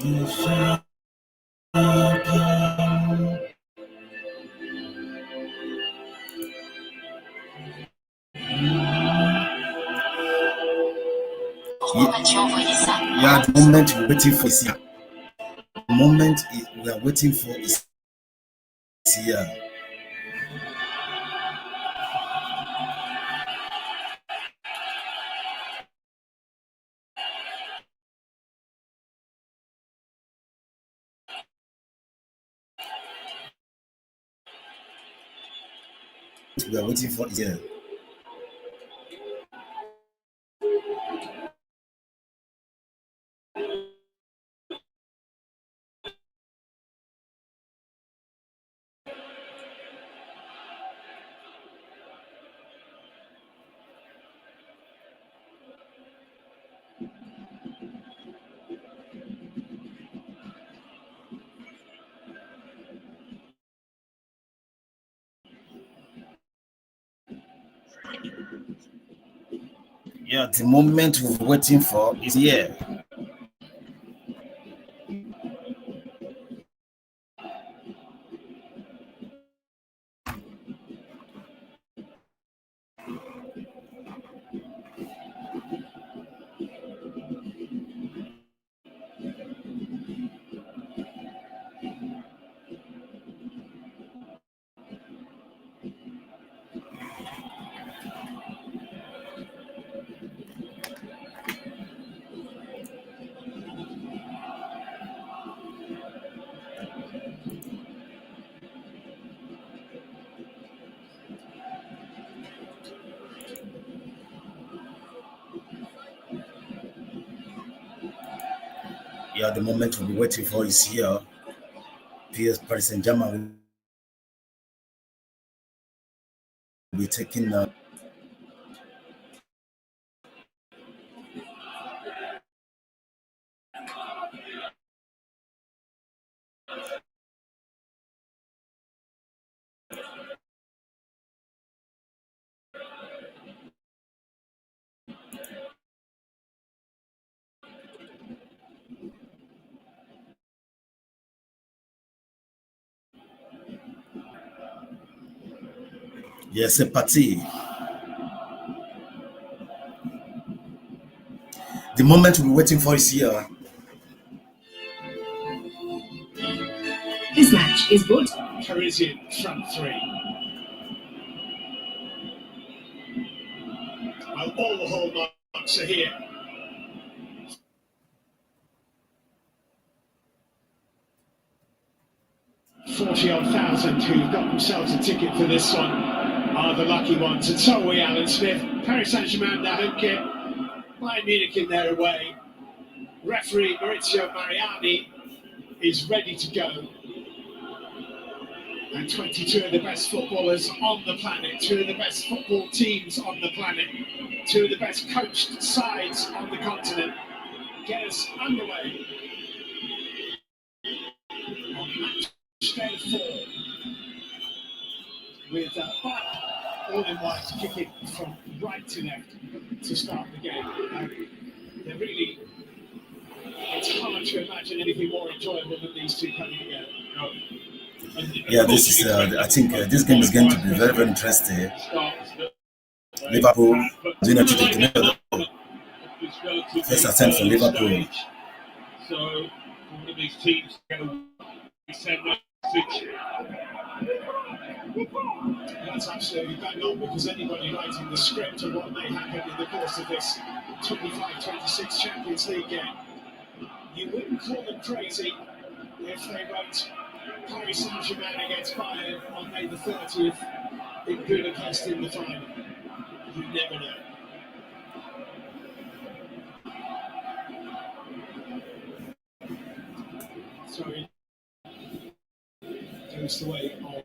Yeah, the moment we're waiting for is here. The moment we are waiting for is here. We are waiting for is here. Yeah, the moment we're waiting for is here. Yeah, the moment we'll be waiting for is here. Paris Saint-Germain will be taking yes, a party. The moment we're waiting for is here. This match is good. Parisian front three. Well, all the hallmarks are here. 40-odd thousand who've got themselves a ticket for this one are the lucky ones. And so are we, Alan Smith. Paris Saint-Germain, their home kit. Bayern Munich in their away. Referee Maurizio Mariani is ready to go. And 22 of the best footballers on the planet, 2 of the best football teams on the planet, 2 of the best coached sides on the continent get us underway on match day 4 with all in white kicking from right to left to start the game. They're really, it's hard to imagine anything more enjoyable than these two coming together. Yeah, this is. I think this game is going to be very, very interesting. Liverpool doing a first attempt for Liverpool. So one of these teams going to send a message. That's absolutely bang on, because anybody writing the script of what may happen in the course of this 25-26 Champions League game, you wouldn't call them crazy if they wrote Paris Saint-Germain against Bayern on May the 30th in Budapest in the final. You never know. Sorry. Goes the way of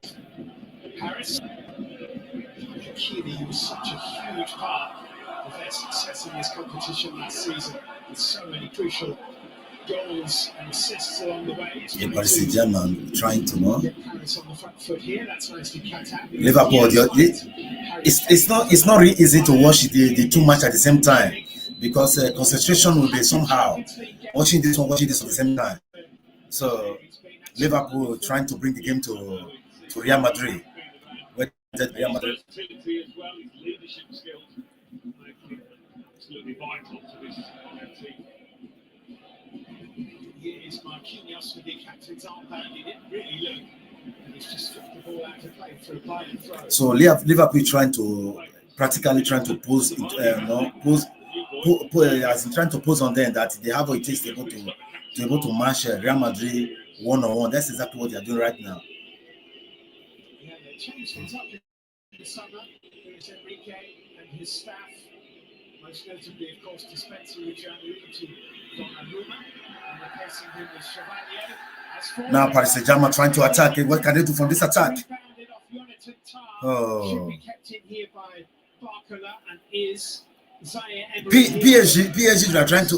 Paris. Hakimi was such a huge part of their success in this competition last season, with so many crucial goals and assists along the way. Yeah, Paris Saint-Germain trying to know. Paris on the front foot here. That's nicely cut out. Liverpool, it's not really easy to watch the two matches at the same time, because concentration will be somehow watching this one, watching this at the same time. So Liverpool trying to bring the game to Real Madrid. Where did Real Madrid? Absolutely vital to this team. Here is Marquinhos with the captain's armband. He didn't really look. He's just flipped the ball out of play for a Bayern throw. So Liverpool trying to practically trying to pose, as in trying to pose on them that they have what it takes to be able to match Real Madrid one-on-one. That's exactly what they are doing right now. Yeah, they changed things up in the summer. Here's Enrique and his staff. Most notably, of course, dispensing with January to Donnarumma and replacing him with Chevalier. Now Paris Saint-Germain trying to attack it. What can they do from this attack? Oh. PSG they are trying to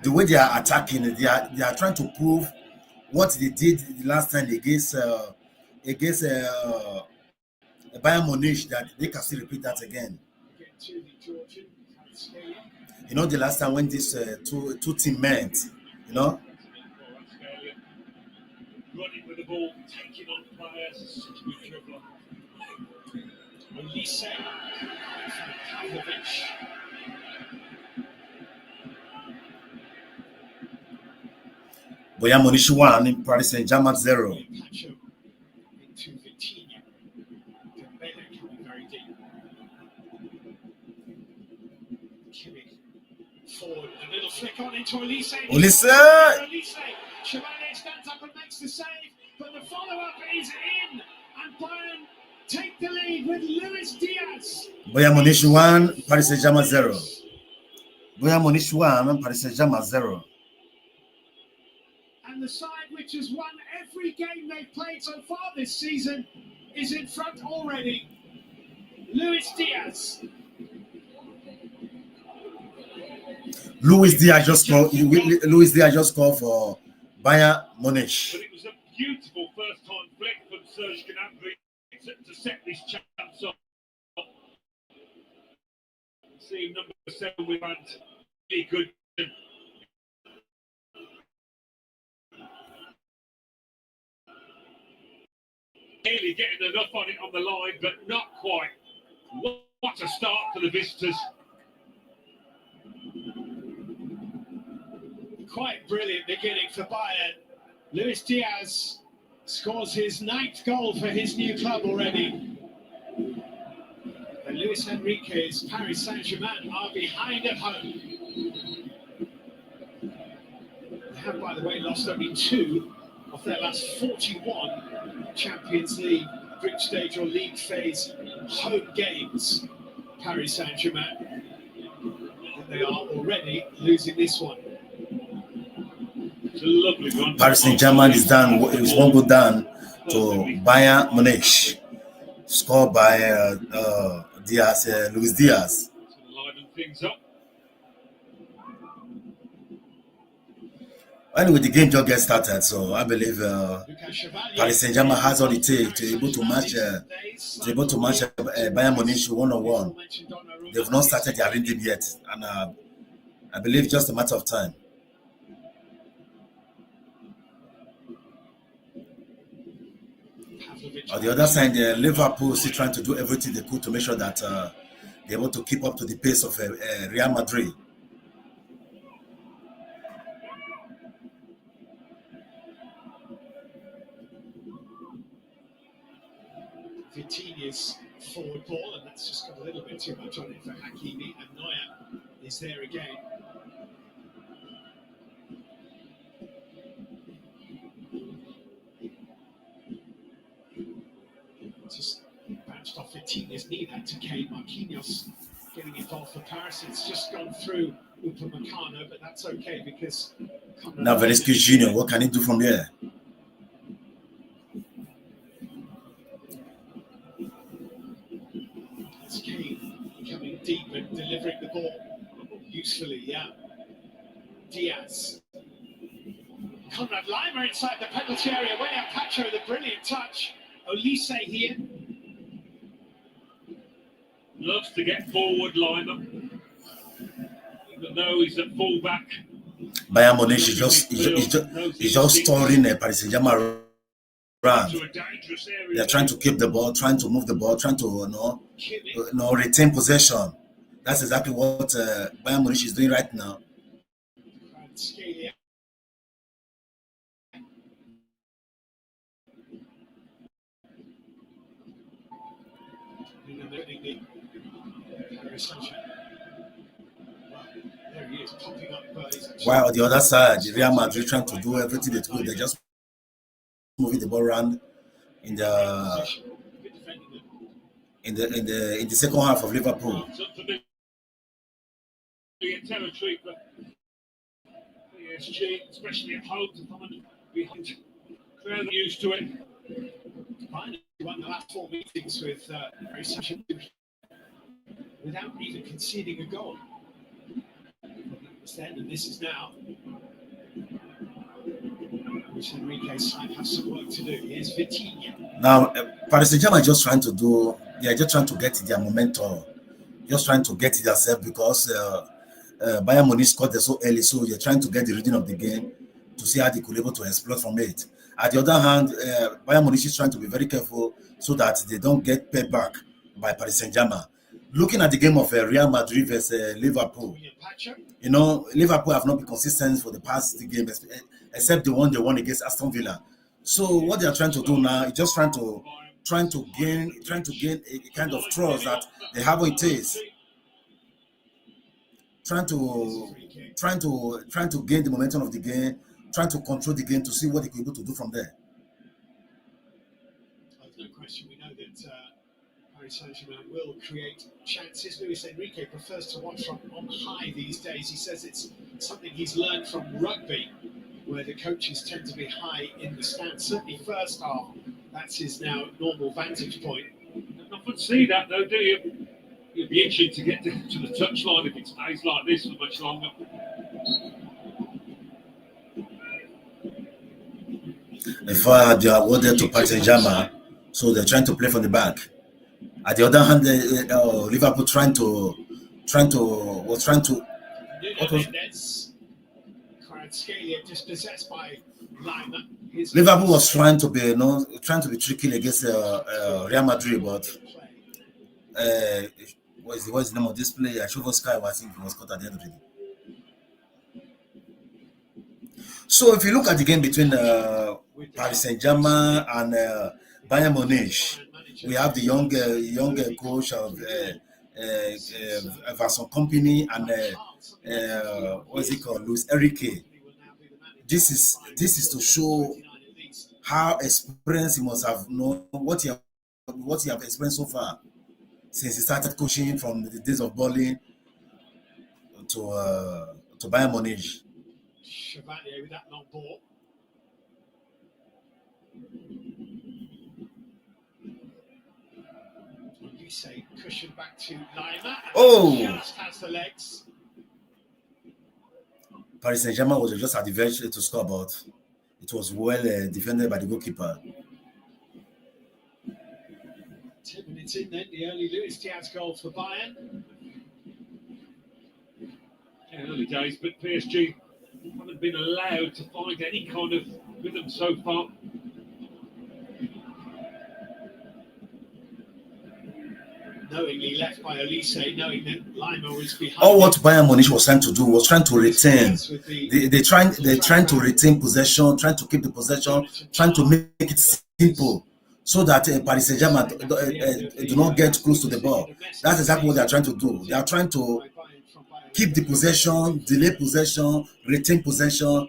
the way they are attacking, they are trying to prove what they did the last time against Bayern Munich, that they can still repeat that again. You know, the last time when this two team met, you know. Running with the ball, taking on players, such a good dribbler. Olise from Pavlovic. Bayern Munich 1 in Paris Saint-Germain 0. Into Vitinha. Dembele coming very deep. Kimmich forward, a little flick on into Olise. Olise! Chevalier stands up and makes the save, but the follow-up is in, and Bayern take the lead with Luis Diaz. Bayern Munich 1, Paris Saint-Germain 0. Bayern Munich 1, Paris Saint-Germain 0. And the side which has won every game they've played so far this season is in front already. Luis Diaz. Luis Diaz just scored for Bayern Munich. But it was a beautiful first-time flick from Serge Gnabry to set this chance up. See number 7 with had really good. Nearly getting enough on it on the line, but not quite. What a start for the visitors. Quite brilliant beginning for Bayern. Luis Diaz scores his 9th goal for his new club already. And Luis Enrique's Paris Saint-Germain are behind at home. They have, by the way, lost only 2 of their last 41 Champions League group stage or league phase home games. Paris Saint-Germain. And they are already losing this one. Paris Saint-Germain is down. It was 1 goal down to Bayern Munich, scored by Luis Diaz. Anyway, the game just gets started, so I believe Paris Saint-Germain has all it takes to be able to match Bayern Munich 1-on-1. They've not started their rhythm yet, and I believe just a matter of time. On the other side, Liverpool is still trying to do everything they could to make sure that they're able to keep up to the pace of Real Madrid. Vitinha's forward ball, and that's just got a little bit too much on it for Hakimi, and Neuer is there again. Just bounced off Vitinha's knee, that to Kane. Marquinhos getting involved for Paris. It's just gone through Upamecano, but that's okay because... Now Vinicius Junior, what can he do from there? It's Kane coming deep and delivering the ball usefully, yeah. Diaz. Conrad Laimer inside the penalty area. William Pacho, the brilliant touch. Olise here. Loves to get forward, Laimer. Even though he's at fullback, Bayern Munich is just stalling Paris Saint-Germain around. They're trying to keep the ball, trying to move the ball, trying to retain possession. That's exactly what Bayern Munich is doing right now. While on the other side, the Real Madrid trying to do everything they could. They're just moving the ball around in the second half of Liverpool. Territory for Psg, especially at home, to find behind. Clearly used to it. Finally, won the last 4 meetings with without even conceding a goal. And this is now. Enrique's side have some work to do. Here's Vitinha. Now, Paris Saint-Germain just trying to do. They're just trying to get their momentum, just trying to get it themselves because Bayern Munich scored so early, so they're trying to get the reading of the game to see how they could be able to exploit from it. At the other hand, Bayern Munich is trying to be very careful so that they don't get paid back by Paris Saint-Germain. Looking at the game of Real Madrid versus Liverpool, Liverpool have not been consistent for the past games, except the one they won against Aston Villa. So what they are trying to do now is just trying to gain a kind of trust that they have what it is. Trying to gain the momentum of the game, trying to control the game to see what they can be able to do from there. There's no question. We know that Paris Saint-Germain will create chances. Luis Enrique prefers to watch from on high these days. He says it's something he's learned from rugby, where the coaches tend to be high in the stands. Certainly first half, that's his now normal vantage point. I often see that though, do you? You'd be itching to get to the touchline if it stays like this for much longer. They are awarded to Paris Saint-Germain, so they're trying to play from the back. At the other hand, Liverpool Liverpool was trying to be tricky against Real Madrid, but what's the name of this player? Sky, I think he was caught at the end of the day. So if you look at the game between Paris Saint-Germain and Bayern Munich, we have the young coach of Vincent Kompany and what's it called, Luis Enrique. This is to show how experienced he must have known what he have experienced so far since he started coaching from the days of Berlin to Bayern Munich. Chevalier with that long ball. You say cushion back to Lima. Oh! Just has the legs. Paris Saint-Germain was just at the verge to score, but it was well defended by the goalkeeper. 10 minutes in then, the early Luis Diaz goal for Bayern. Yeah, early days, but PSG haven't been allowed to find any kind of rhythm so far. Knowingly left by Elise, knowing that Lima was behind. All what Bayern Munich was trying to do was trying to retain. They're trying to retain possession, trying to keep the possession, trying to make it simple, so that Paris Saint-Germain do not get close to the ball. That's exactly what they are trying to do. They are trying to keep the possession, delay possession, retain possession,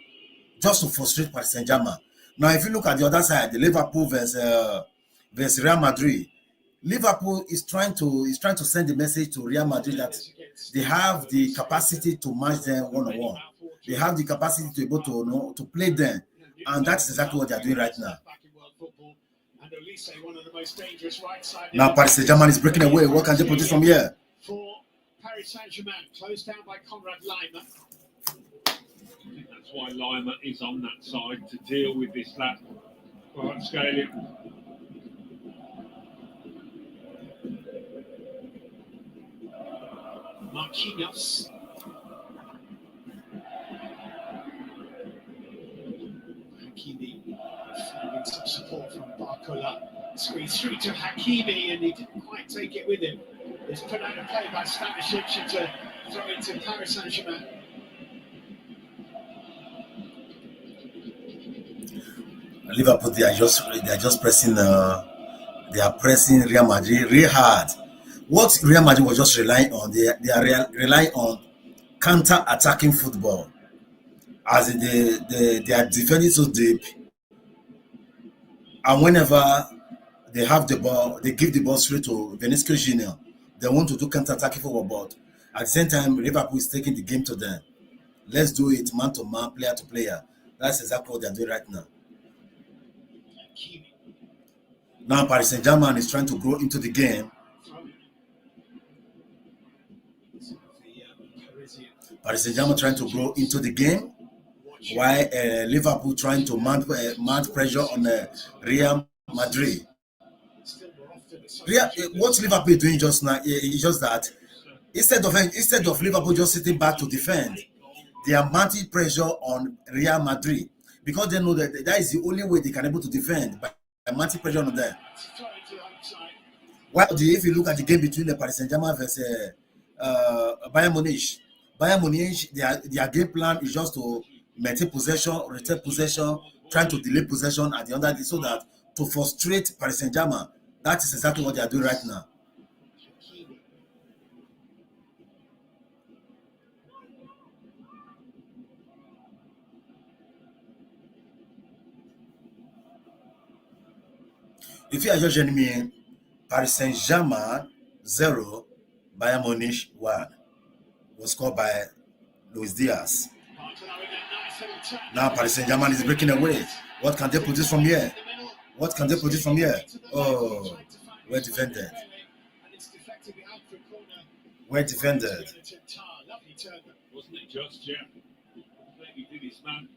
just to frustrate Paris Saint-Germain. Now, if you look at the other side, the Liverpool versus Real Madrid, Liverpool is trying to send the message to Real Madrid that they have the capacity to match them one-on-one. They have the capacity to be able to play them, and that's exactly what they are doing right now. Now Paris Saint-Germain is breaking away. What can they produce from here? For Paris Saint-Germain, closed down by Conrad Lima. I think that's why Lima is on that side to deal with this lap. Right, scaling. Marquinhos. Barcola squeezed through to Hakimi, and he didn't quite take it with him. It's put out of play by Stanisic to throw into Paris Saint-Germain. Liverpool, they are just pressing. They are pressing Real Madrid really hard. What Real Madrid was just relying on, they are relying on counter-attacking football. As in they are defending so deep, and whenever they have the ball, they give the ball straight to Vinicius Junior. They want to do counter-attacking football, but at the same time, Liverpool is taking the game to them. Let's do it man to man, player to player. That's exactly what they're doing right now. Now Paris Saint-Germain is trying to grow into the game. Paris Saint-Germain trying to grow into the game, while Liverpool trying to mount pressure on Real Madrid. What Liverpool is doing just now is just that instead of Liverpool just sitting back to defend, they are mounting pressure on Real Madrid because they know that that is the only way they can able to defend by mounting pressure on them. Well, if you look at the game between the Paris Saint-Germain versus Bayern Munich, their game plan is just to maintain possession, retain possession, trying to delay possession at the other end so that to frustrate Paris Saint-Germain. That is exactly what they are doing right now. If you are just joining me, Paris Saint-Germain 0, Bayern Munich 1 was scored by Luis Diaz. Now Paris Saint-Germain is breaking away. What can they produce from here? What can they produce from here? Oh, well defended. Well defended. Wasn't it just, Jeff? He did his man.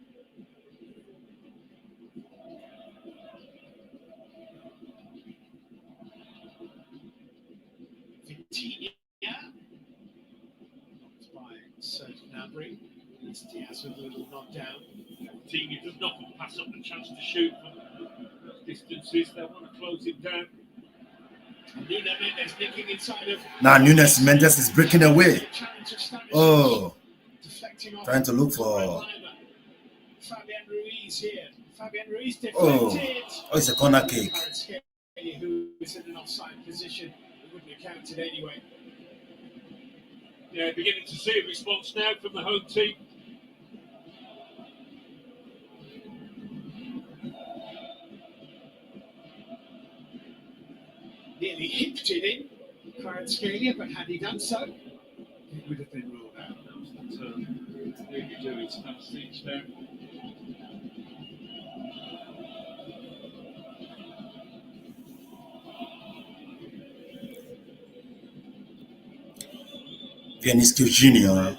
By Serge Gnabry. Diaz with a little knockdown. Coutinho does not pass up the chance to shoot from distances. They want to close it down. Nuno Mendes nicking inside of. Now Nunes Mendes is breaking away. Oh, trying to look for. Fabian Ruiz here. Fabian Ruiz deflected. Oh, it's a corner kick. Who is in an offside position? It wouldn't have counted anyway. Yeah, beginning to see a response now from the home team. Nearly hipped it in, Kvaratskhelia, but had he done so, it would have been ruled out. That was the turn. There you do it. That's the each now. Vinicius Junior.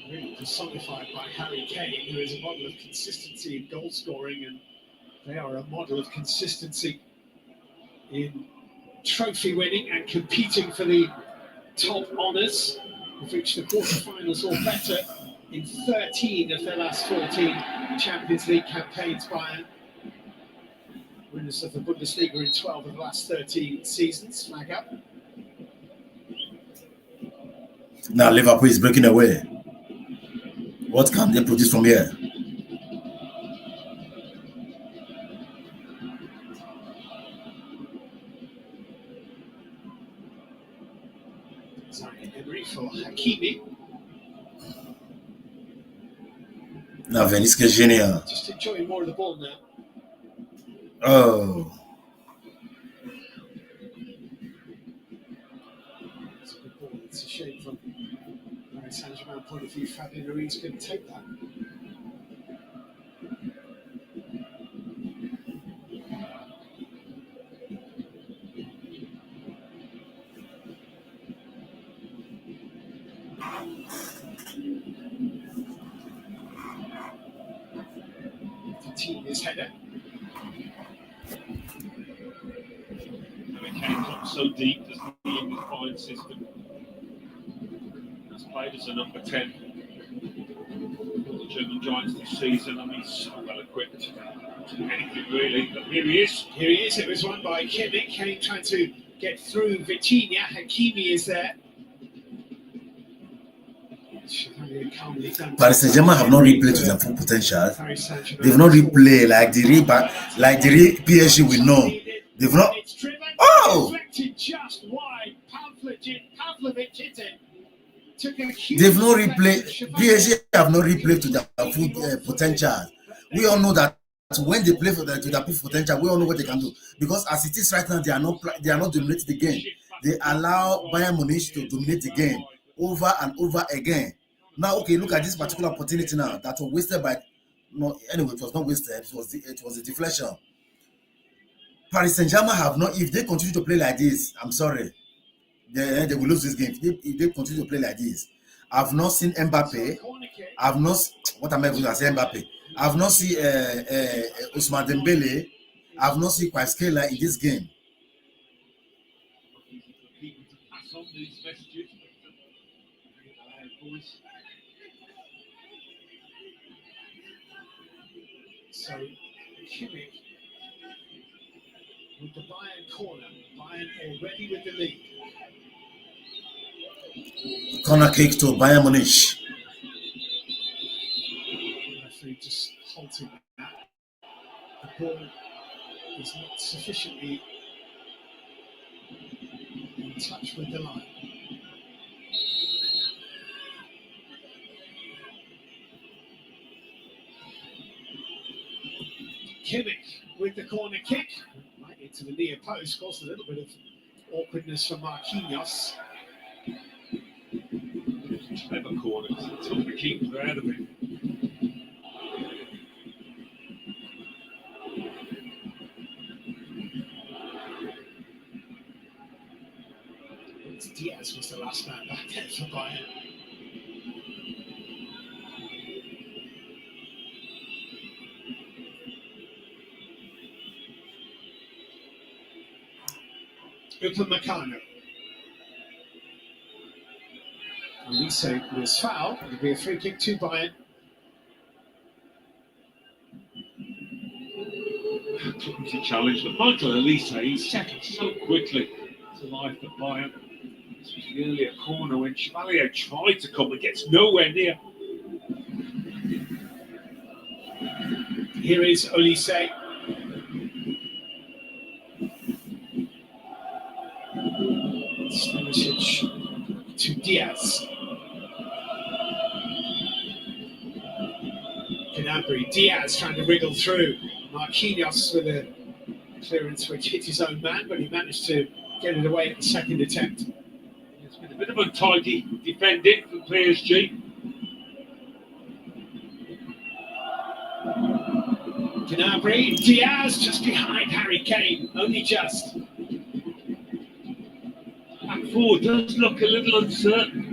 Really personified by Harry Kane, who is a model of consistency in goal scoring, and they are a model of consistency in trophy winning and competing for the top honours. They've reached the quarterfinals or better in 13 of their last 14 Champions League campaigns. Bayern, winners of the Bundesliga in 12 of the last 13 seasons. Flag up. Now Liverpool is breaking away. What can they produce from here? Emery for Hakimi. Now Vinicius Junior. Just enjoying more of the ball now. Oh. It's a good ball. It's a shame from Paris Saint-Germain point of view. Fabian Ruiz couldn't take that. His header. Harry Kane comes so deep, doesn't he, in the fine system. Has played as a number 10 for the German Giants this season, and he's so well equipped. Anything really, but here he is. Here he is. It was won by Kimmich. Kane trying to get through Vitinha. Hakimi is there. Paris Saint-Germain have not replayed to their full potential. They've not replayed like the PSG we know. They've not. Oh! They've not replayed. PSG have not replayed to their full potential. We all know that when they play to their full potential, we all know what they can do. Because as it is right now, they are not dominating the game. They allow Bayern Munich to dominate the game over and over again. Now, okay, look at this particular opportunity now that was wasted by. No, anyway, it was not wasted. It was a deflection. Paris Saint-Germain have not. If they continue to play like this, I'm sorry, they will lose this game. If they continue to play like this, I've not seen Mbappe. I've not. What am I going to say, Mbappe? I've not seen Ousmane Dembele. I've not seen Kvaratskhelia in this game. So Kimmich with the Bayern corner. Bayern already with the lead. Corner kick to Bayern Munich. Referee just halting that. The ball is not sufficiently in touch with the line. Kimmich with the corner kick, right into the near post, caused a little bit of awkwardness for Marquinhos. Clever corner, because it took the keeper out of it. Diaz was the last man back there for Bayern. Upamecano. Elise was fouled. It'll be a free kick to Bayern. To challenge, but Michael Elise, he's settled so quickly to life at Bayern. This was the earlier corner when Chevalier tried to come and gets nowhere near. Here is Olise. Stanisic to Diaz. Gnabry. Diaz trying to wriggle through. Marquinhos with a clearance which hit his own man, but he managed to get it away at the second attempt. It's been a bit of untidy defending from PSG. Gnabry. Diaz just behind Harry Kane, only just. Back four does look a little uncertain.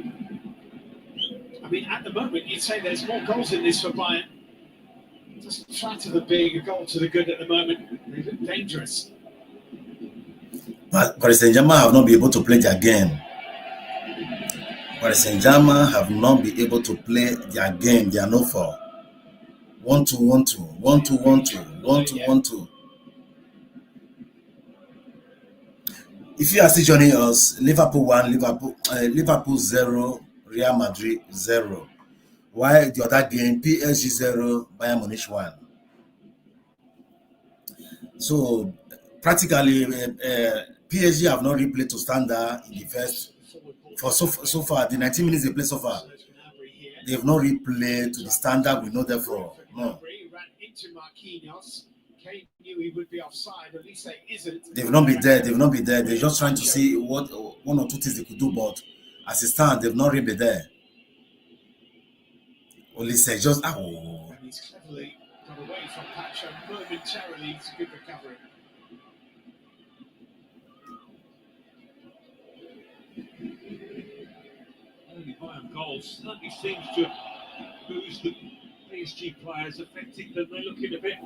I mean, at the moment, you'd say there's more goals in this for Bayern. Doesn't flatter them being a goal to the good at the moment. They look dangerous. But Paris Saint-Germain have not been able to play their game. Paris Saint-Germain have not been able to play their game. They are no for 1-2, 1-2, 1-2, 1-2, 1-2, 1-2. If you are still joining us, Liverpool 1, Liverpool 0, Real Madrid 0. While the other game, PSG 0, Bayern Munich 1. So practically, PSG have not replayed to standard in the first. For so far, the 19 minutes they play so far, they have not replayed to the standard we know them for. No. They've not been there. They've not been there. They're just trying to see what one or two things they could do, but as it stands, they've not really been there. Only say just And he's cleverly got away from Pacho momentarily. It's a good recovery. Only Bayern goals certainly seems to boost the PSG players, affecting them. They're looking a bit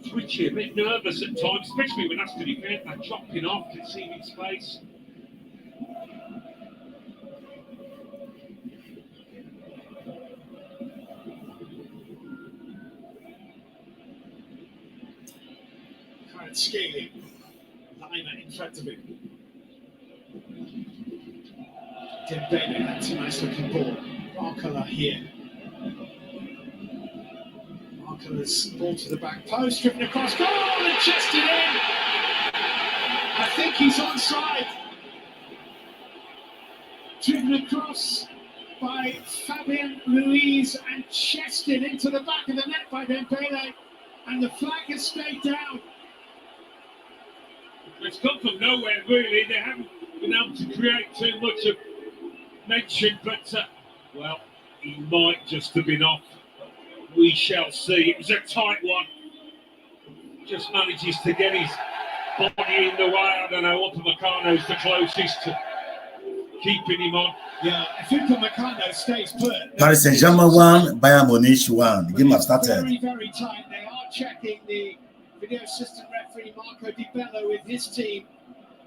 twitchy, a bit nervous at times, especially when asked to defend. They're chopping off, conceding space. Scaly. Lima in front of him. Dembele, that's a nice looking ball. Barcola here. Barcola's ball to the back post, driven across, goal and chested in! I think he's onside. Driven across by Fabian Ruiz and chested into the back of the net by Dembele, and the flag has stayed down. It's come from nowhere, really. They haven't been able to create too much of mention, but, well, he might just have been off. We shall see. It was a tight one. Just manages to get his body in the way. I don't know, Upamecano's the closest to keeping him on. Yeah, if Upamecano stays put. Paris Saint-Germain 1, Bayern Munich 1. The game has started. Very, very tight. They are checking. The video assistant referee Marco Di Bello with his team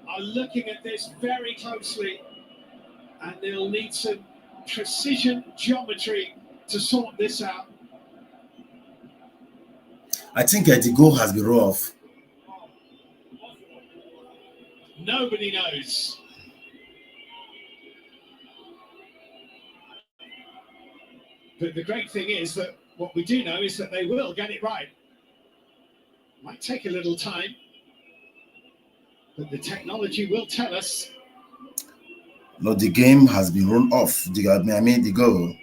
are looking at this very closely, and they'll need some precision geometry to sort this out. I think the goal has been rough. Nobody knows. But the great thing is that what we do know is that they will get it right. Might take a little time, but the technology will tell us. No, the game has been run off. I mean, the goal.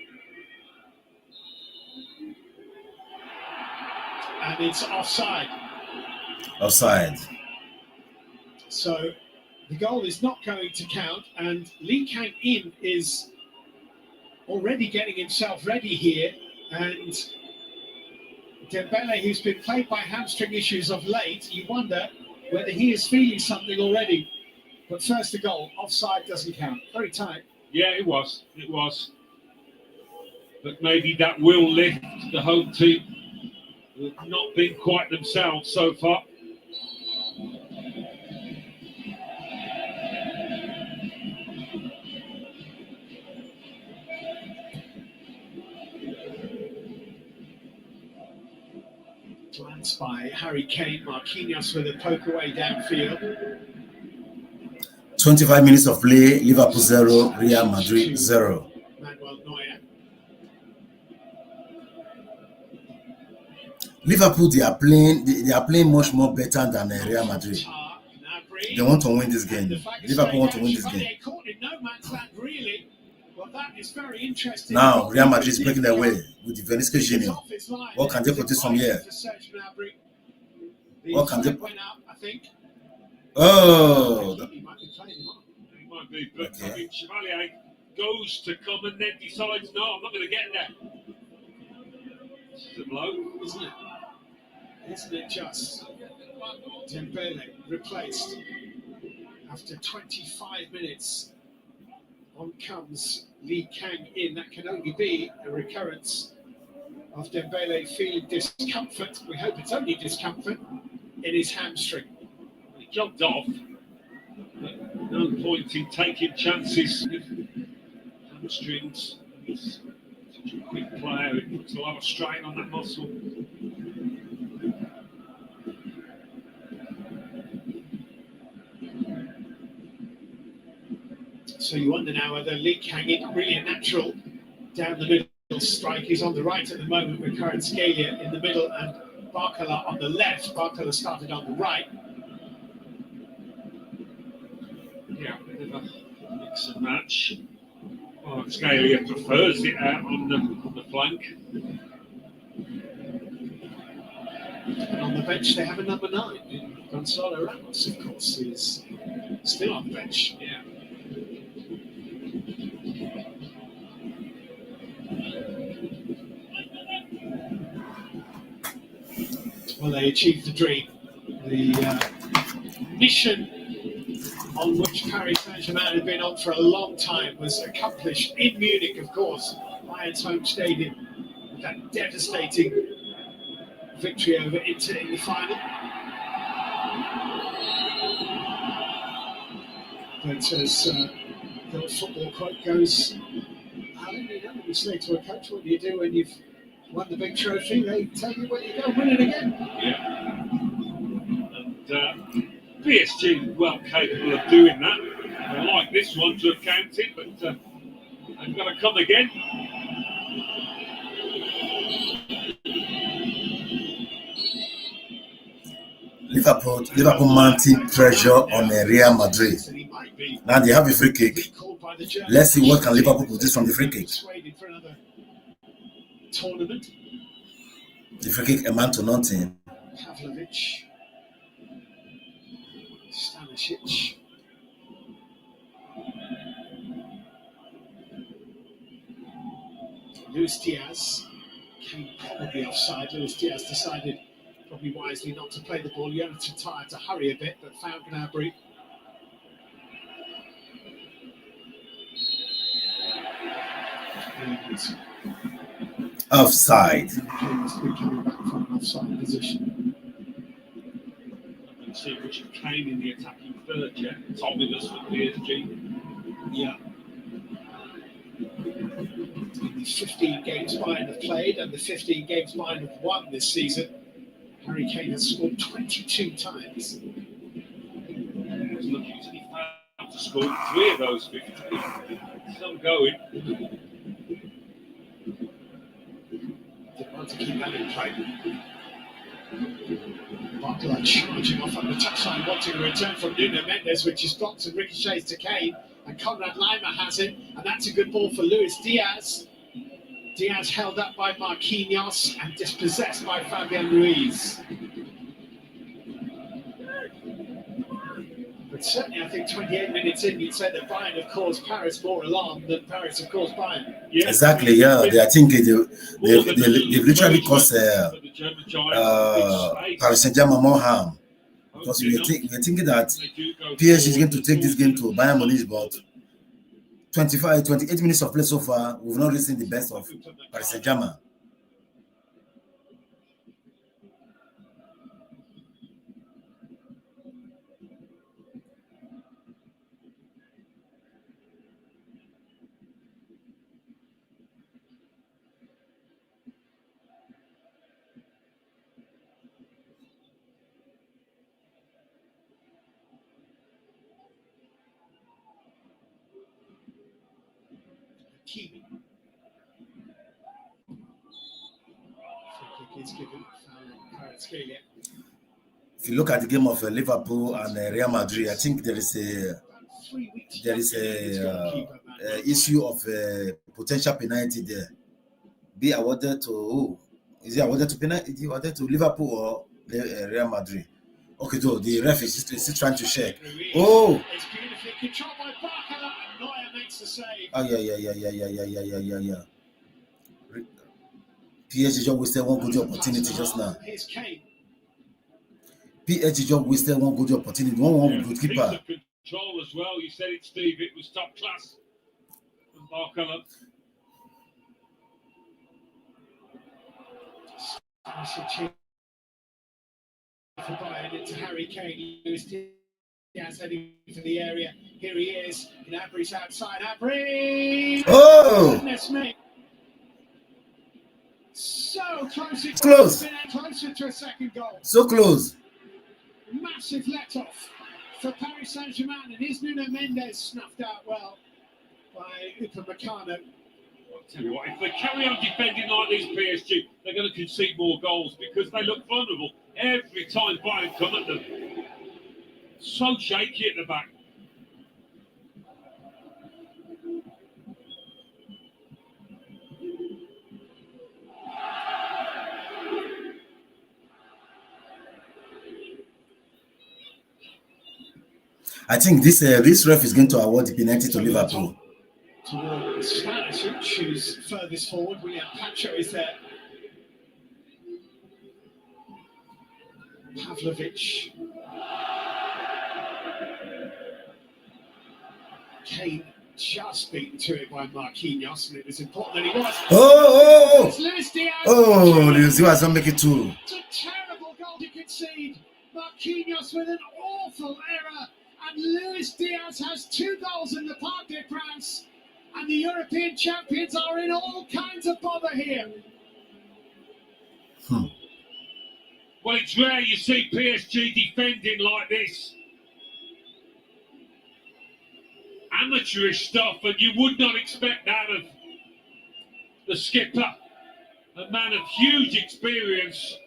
And it's offside. Offside. So the goal is not going to count, and Lee Kang-in is already getting himself ready here, and Dembele, who's been plagued by hamstring issues of late, you wonder whether he is feeling something already. But first the goal, offside doesn't count. Very tight. Yeah, it was. But maybe that will lift the home team, who have not been quite themselves so far. Glance by Harry Kane, Marquinhos with a poke away downfield. 25 minutes of play, Liverpool 0, Real Madrid 0. Manuel Neuer. Liverpool, they are playing much more better than Real Madrid. They want to win this game. Liverpool want to win this game. Caught in no man's land, really. Well, that is very interesting. Now Real Madrid is breaking their way with the Venezuela Junior. What can they produce from here? What can they? I think. Oh. He might be playing him on. He might be, but I mean, Chevalier goes to come and then decides, no, I'm not going to get there. This is a blow, Isn't it? Isn't it just? Dembele replaced after 25 minutes. On comes Lee Kang-in. That can only be a recurrence of Dembele feeling discomfort. We hope it's only discomfort in his hamstring. He jumped off. But no point in taking chances with hamstrings. He's such a quick player. It puts a lot of strain on that muscle. So you wonder now whether Lee Kang-in, not really a natural down the middle strike. He's on the right at the moment with Kvaratskhelia in the middle and Barcola on the left. Barcola started on the right. Yeah, a bit of a mix and match. Kvaratskhelia prefers it out on the flank. And on the bench they have a number 9. Gonzalo Ramos, of course, is still on the bench. Yeah. Well, they achieved the dream. The mission on which Paris Saint-Germain had been on for a long time was accomplished in Munich, of course, Bayern's home stadium, with that devastating victory over Inter in the final. But as the old football quote goes, Alan, you know, when you say to a coach, what do you do when you've won the big trophy? They tell you where you go, win it again. Yeah. PSG well capable of doing that. I like this one to have counted, but they've got to come again. Liverpool mounting pressure on Real Madrid. Now they have a free kick. Let's see what can Liverpool produce from the free kick. The free kick amount to nothing. Pavlovic, Stanisic, Luis Diaz came probably offside. Luis Diaz decided probably wisely not to play the ball. Jonathan tired to hurry a bit, but found Gnabry. Offside. Must be coming back from an offside position. You can see Richard Kane in the attacking third, yeah. Tommy does for PSG. Yeah. In the 15 games Bayern have played and the 15 games Bayern have won this season, Harry Kane has scored 22 times. He's lucky he failed to score 3 of those 15. Still going. They want to keep that in play. Barcola charging off on the touchline, wanting a return from Nuno Mendes, which is blocked and ricochets to Kane. And Conrad Lima has it, and that's a good ball for Luis Diaz. Diaz held up by Marquinhos and dispossessed by Fabian Ruiz. But certainly, I think 28 minutes in, you'd say that Bayern have caused Paris more alarm than Paris have caused Bayern. Yeah. Exactly, yeah. I think they've literally caused Paris Saint-Germain more harm. Because we're thinking that PSG is going to take this game to Bayern Munich, but 28 minutes of play so far, we've not really seen the best of Paris Saint-Germain. If you look at the game of Liverpool and Real Madrid, I think there is a issue of potential penalty there. Be awarded to who? Is it awarded to penalty? Is it awarded to Liverpool or Real Madrid? Okay, though the ref is still trying to check. Oh! It's beautifully controlled by Barcola, and Neuer makes the save. Oh yeah. PSG just wasted one good opportunity just now. Here's Kane. PSG just wasted one good opportunity. One good keeper. Control as well. You said it, Steve. It was top class from Barcola. For Bayern into Harry Kane. Luis Diaz heading to the area. Here he is. Gnabry's outside. Gnabry. Oh! Goodness me. So close. It's close. Closer to a second goal. So close. Massive let-off for Paris Saint-Germain, and here's Nuno Mendes snuffed out well by Upamecano. I'll tell you what, if they carry on defending like this, PSG, they're going to concede more goals because they look vulnerable every time Bayern come at them. So shaky at the back. I think this ref is going to award the penalty to Liverpool. Towards Stanisic, who's furthest forward. William Pacho is there. Pavlovic. Kane just beaten to it by Marquinhos, and it was important that he was. Oh! It's Luis Diaz. Oh, Luis Diaz don't make it too. It's a terrible goal to concede. Marquinhos with an awful error. And Luis Diaz has 2 goals in the Parc des Princes, and the European champions are in all kinds of bother here. Well, it's rare you see PSG defending like this. Amateurish stuff, and you would not expect that of the skipper, a man of huge experience.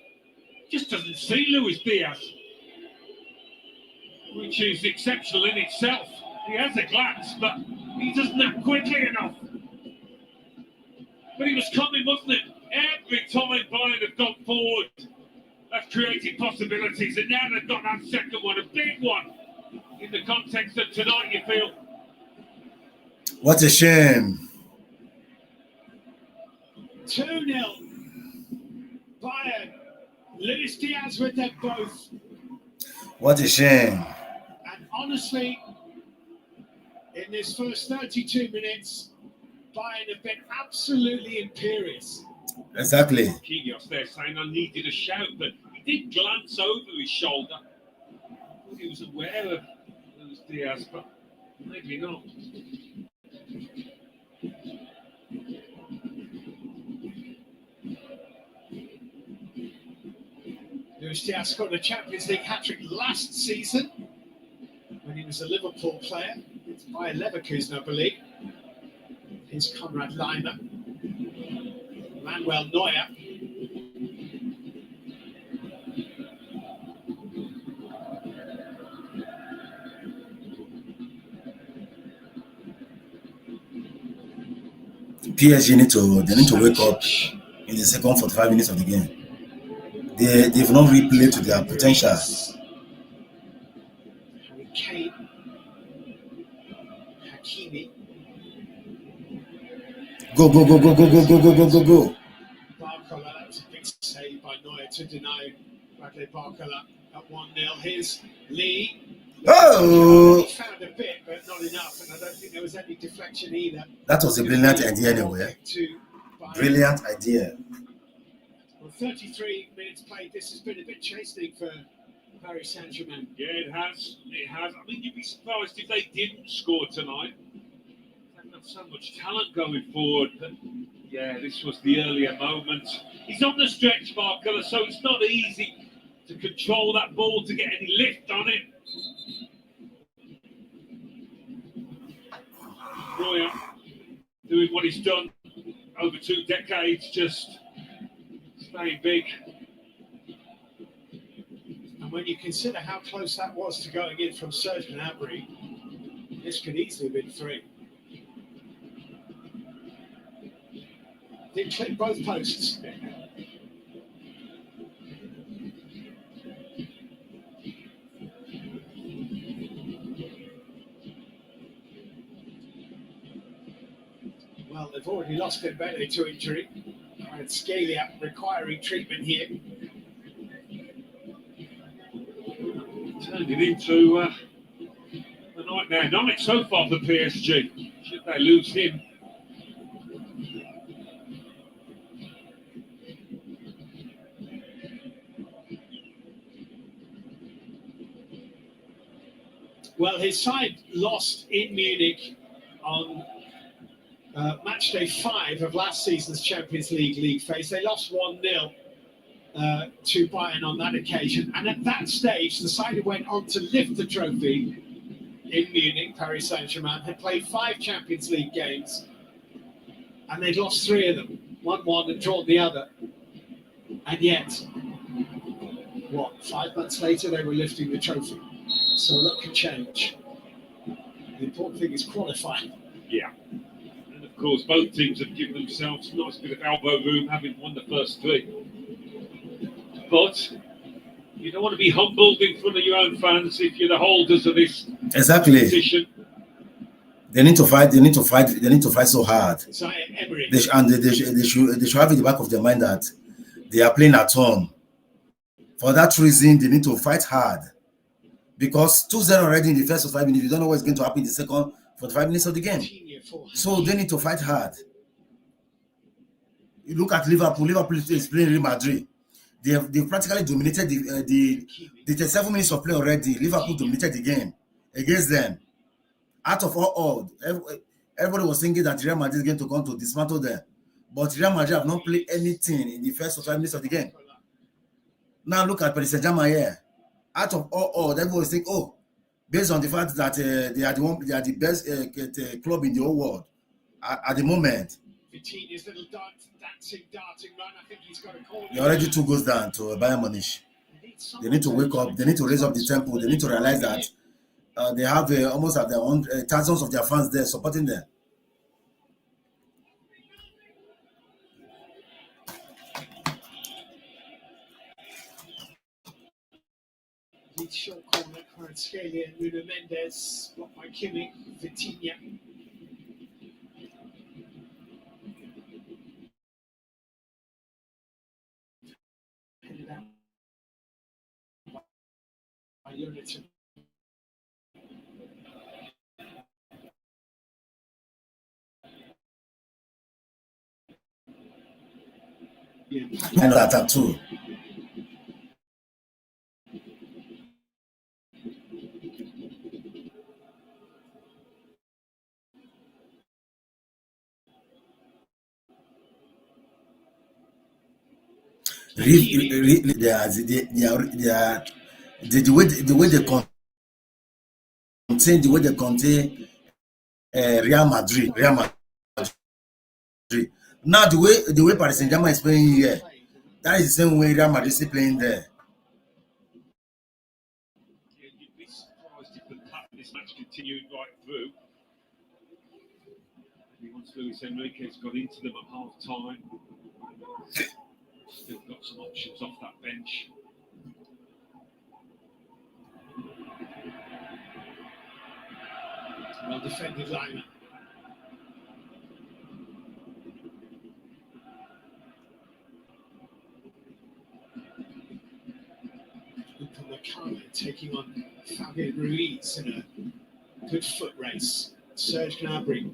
Just doesn't see Luis Diaz, which is exceptional in itself. He has a glance, but he doesn't act quickly enough. But he was coming, wasn't it? Every time Bayern have gone forward, they've created possibilities, and now they've got that second one, a big one, in the context of tonight, you feel. What a shame. 2-0. Bayern. Luis Diaz with them both. What a shame. And honestly, in this first 32 minutes, Bayern have been absolutely imperious. Exactly. Kyrgios there saying I needed a shout, but he did glance over his shoulder. I thought he was aware of Luis Diaz, but maybe not. Luis Diaz scored a Champions League hat-trick last season when he was a Liverpool player. It's by Leverkusen, I believe. Here's Konrad Laimer. Manuel Neuer. PSG need to wake up in the second 45 minutes of the game. They've not replayed to their potential. Harry Kane. Hakimi. Go. Barcola, that was a big save by Neuer to deny Bradley Barcola at 1-0. Here's Lee. Oh! He found a bit, but not enough, and I don't think there was any deflection either. That was a brilliant idea anyway. Brilliant idea. Well, 33 minutes played. This has been a bit chastening for Paris Saint-Germain. Yeah, it has. It has. I mean, you'd be surprised if they didn't score tonight. They've got so much talent going forward. But yeah, this was the earlier moment. He's on the stretch, Barcola, so it's not easy to control that ball, to get any lift on it. Neuer doing what he's done over 2 decades, just staying big. And when you consider how close that was to going in from Serge Gnabry, this could easily have been 3. Did clip both posts. Well, they've already lost Dembele to injury. And Scalia requiring treatment here. Turned it into a nightmare night so far for PSG. Should they lose him? Well, his side lost in Munich on match day 5 of last season's Champions League phase. They lost 1-0 to Bayern on that occasion. And at that stage, the side who went on to lift the trophy in Munich, Paris Saint-Germain, had played 5 Champions League games. And they'd lost 3 of them, won 1 and drawn the other. And yet, 5 months later, they were lifting the trophy. So a lot can change. The important thing is qualifying. Yeah. And of course, both teams have given themselves a nice bit of elbow room, having won the first 3. But you don't want to be humbled in front of your own fans if you're the holders of this competition. They need to fight. They need to fight. They need to fight so hard. They should have in the back of their mind that they are playing at home. For that reason, they need to fight hard. Because 2-0 already in the first 5 minutes, you don't know what's going to happen in the second 45 minutes of the game. So they need to fight hard. You look at Liverpool. Liverpool is playing Real Madrid. They've practically dominated the 37 minutes of play already. Liverpool dominated the game against them. Out of all, everybody was thinking that Real Madrid is going to come to dismantle them. But Real Madrid have not played anything in the first 5 minutes of the game. Now look at Paris Saint-Germain here. Out of all, everyone think, oh, based on the fact that they are the best club in the whole world at the moment. Vitinha's little dancing, darting run. I think he's got a call. They're already 2 goals down to Bayern Munich. They need to wake up. They need to raise up the tempo. They need to realize that they have almost at their own thousands of their fans there supporting them. Lead short corner, Kvaratskhelia and Nuno Mendes, blocked by Kimmich, Vitinha. Headed out by Jonathan. And that too. The way they contain Real Madrid. Now the way Paris Saint-Germain is playing here, that is the same way Real Madrid is playing there. You'd be surprised if this match continued right through. Maybe once Luis Enrique's got into them at half time. Still got some options off that bench. Well defended lineman. Upamecano taking on Fabian Ruiz in a good foot race. Serge Gnabry.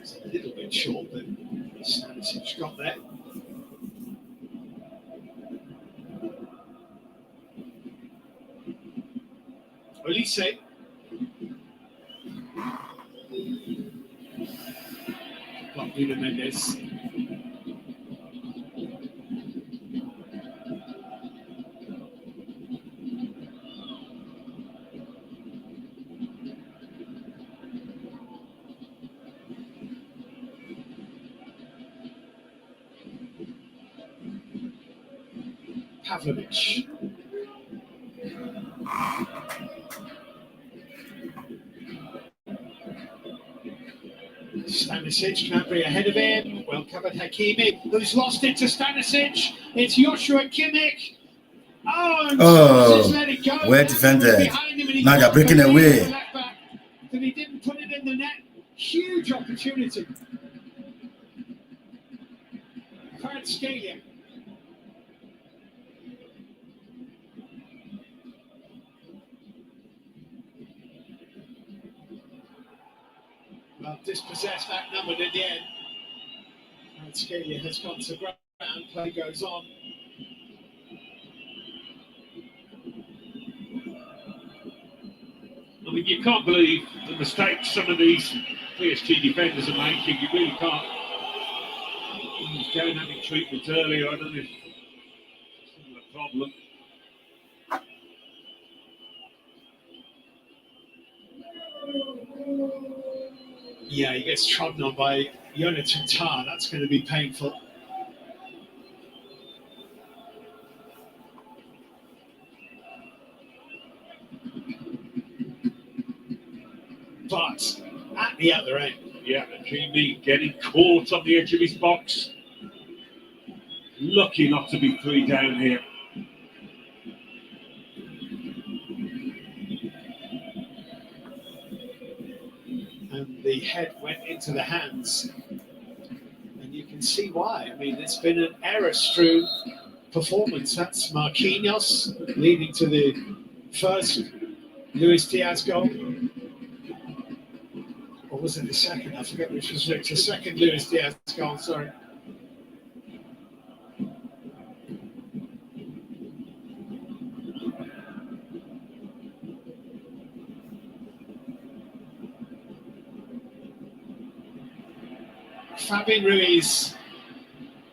It's a little bit short, but Stanisic got there. Olise. Block Nuno Mendes. Pavlovic. Stanisic, Gnabry ahead of him. Well covered Hakimi, who's lost it to Stanisic. It's Joshua Kimmich. Oh, let it go. well defended. Now they're breaking away. But he didn't put it in the net. Huge opportunity. Kvaratskhelia. Well, dispossessed that number at the end. Kvaratskhelia has gone to ground. Play goes on. I mean, you can't believe the mistakes some of these PSG defenders are making. You really can't. He was going having treatment earlier. I don't know if it's a problem. Yeah, he gets trodden on by Jonathan Tah. That's going to be painful. But at the other end. Yeah, Hakimi getting caught on the edge of his box. Lucky not to be 3 down here. And the head went into the hands. And you can see why. I mean, it's been an error-strewn performance. That's Marquinhos leading to the first Luis Diaz goal. Or was it the second? I forget which was which. The second Luis Diaz goal, sorry. Fabian Ruiz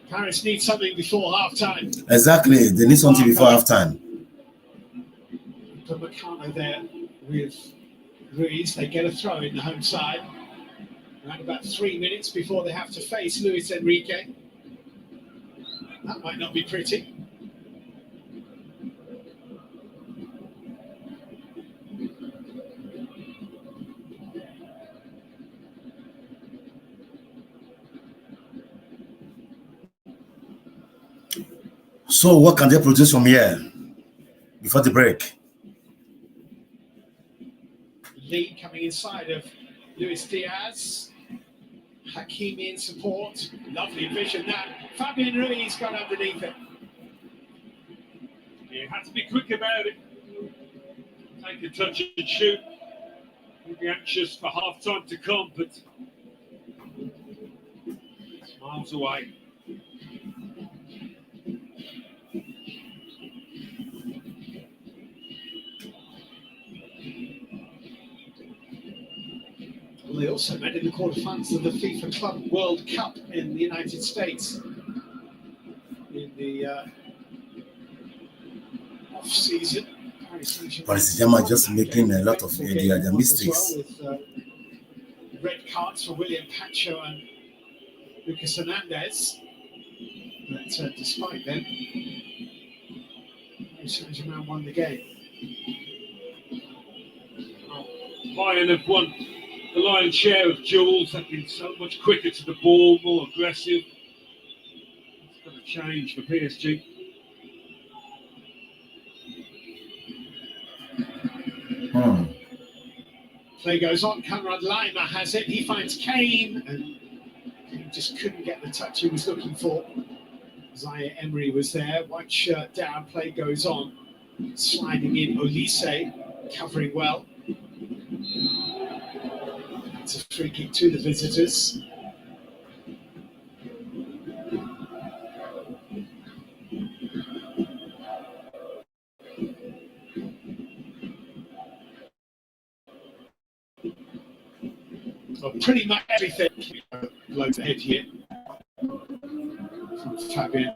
Paris need something before half-time. Exactly, they need something before half-time. Put Meccano there with Ruiz. They get a throw in the home side. Around about 3 minutes before they have to face Luis Enrique. That might not be pretty. So what can they produce from here before the break? Lee coming inside of Luis Diaz. Hakimi in support. Lovely vision that. Fabian Ruiz got underneath it. Yeah, had to be quick about it. Take a touch and shoot. We'll be anxious for half time to come, but it's miles away. Well, they also met in the quarterfinals of the FIFA Club World Cup in the United States in the off-season. Paris Saint-Germain just making a lot of their mistakes. Well, with red cards for William Pacho and Lucas Hernandez. But despite them, Paris Saint-Germain won the game. Bayern have won the lion's share of duels. They've been so much quicker to the ball, more aggressive. It's going to change for PSG. Play goes on. Conrad Laimer has it. He finds Kane, and he just couldn't get the touch he was looking for. Zaire Emery was there. White shirt down. Play goes on. Sliding in Olise, covering well. It's a free kick to the visitors. Well, pretty much everything blows ahead here from Fabian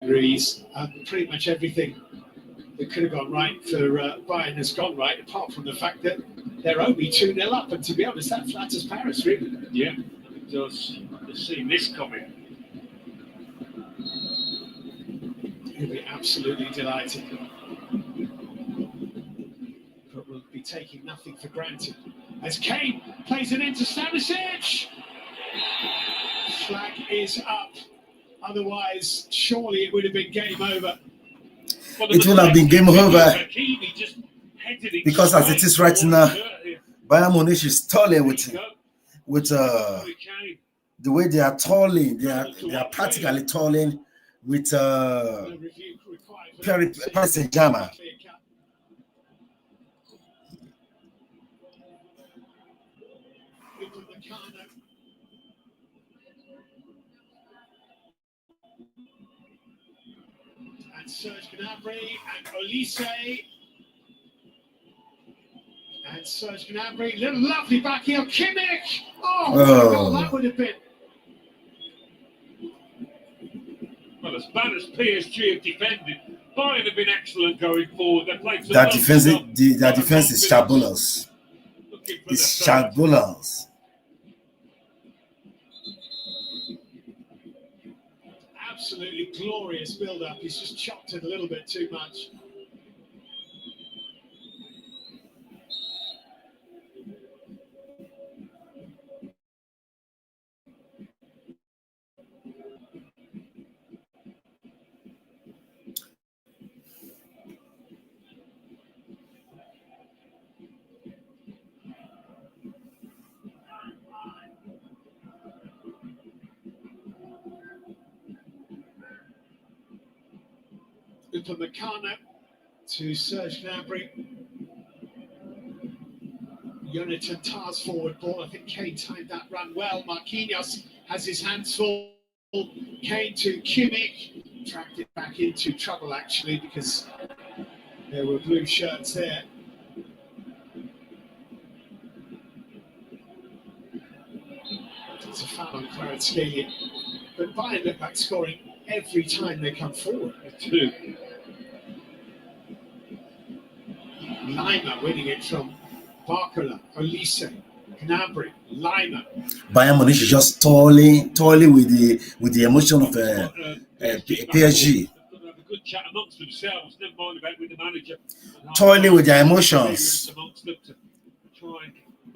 Ruiz. Pretty much everything that could have gone right for Bayern has gone right, apart from the fact that they're only 2-0 up. And to be honest, that flatters Paris, really. Yeah, it does. Just seeing this coming. He'll be absolutely delighted. But we'll be taking nothing for granted. As Kane plays it into Stanisic. Flag is up. Otherwise, surely it would have been game over. It would have been game over because as it is right now, Bayern Munich is tolling with the way they are tolling. They are practically tolling with Paris Saint-Germain. And Serge Gnabry and Olise. And Serge Gnabry, little lovely back heel. Kimmich! Oh, what a goal that would have been. Well, as bad as PSG have defended, Bayern have been excellent going forward. They played their defense is shambles. It's shambles. Absolutely glorious build-up. He's just chopped it a little bit too much. Upamecano to Serge Gnabry. Jonathan Tah's forward ball. I think Kane timed that run well. Marquinhos has his hands full. Kane to Kimmich. Tracked it back into trouble, actually, because there were blue shirts there. It's a foul on Kvaratskhelia. But Bayern look back scoring every time they come forward. Two. Lima winning it from Barcola, Olise, Gnabry, Lima. Bayern Munich is just toiling with the emotion of PSG. Have a good chat amongst themselves, never mind about with the manager. Toiling with their emotions.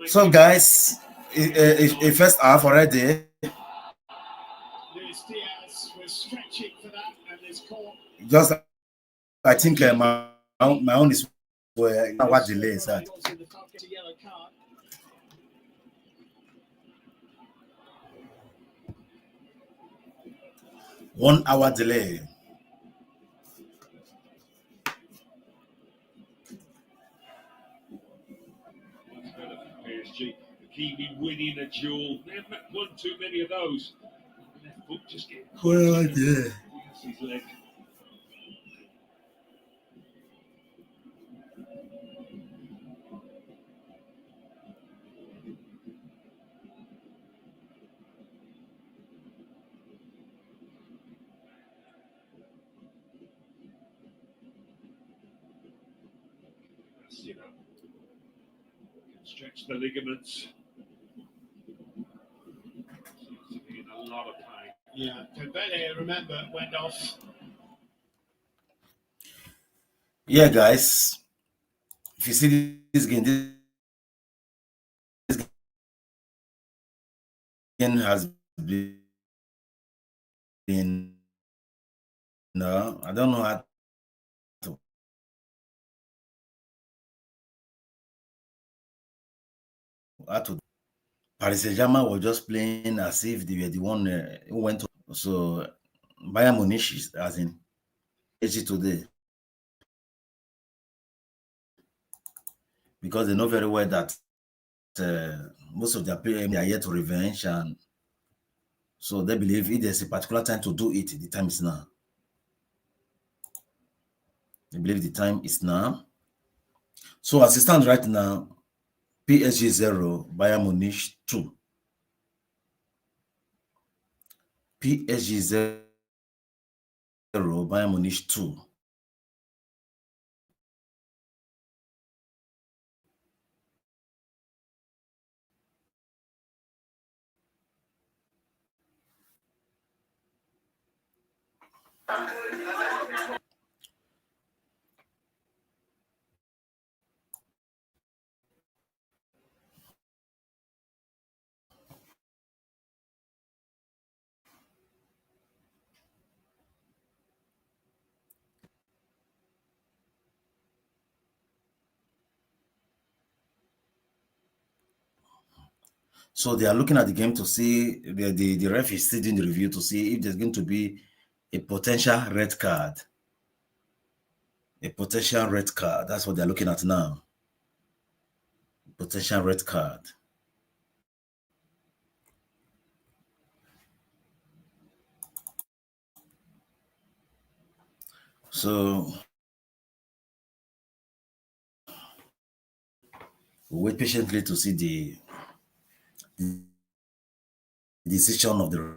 So guys, a first half already. Luis Diaz was stretching for that and is caught. Just I think my own is what delay is that. Yellow card. 1 hour delay. PSG, Hakimi winning a duel. They haven't won too many of those. Left foot just getting Well, yeah. his leg. You know, can stretch the ligaments. Seems to be in a lot of pain. Yeah, Dembele, remember, went off. Yeah, guys. If you see this game has been no, I don't know how to Paris Saint-Germain was just playing as if they were the one who went to. So Bayern Munich is as in PSG today, because they know very well that most of their players are yet to revenge, and so they believe if there's a particular time to do it, the time is now. They believe the time is now. So as it stands right now, PSG 0, Bayern Munich 2. PSG 0, Bayern Munich 2. So they are looking at the game to see the ref is still doing the review to see if there's going to be a potential red card. A potential red card. That's what they're looking at now. Potential red card. So we'll wait patiently to see the decision of the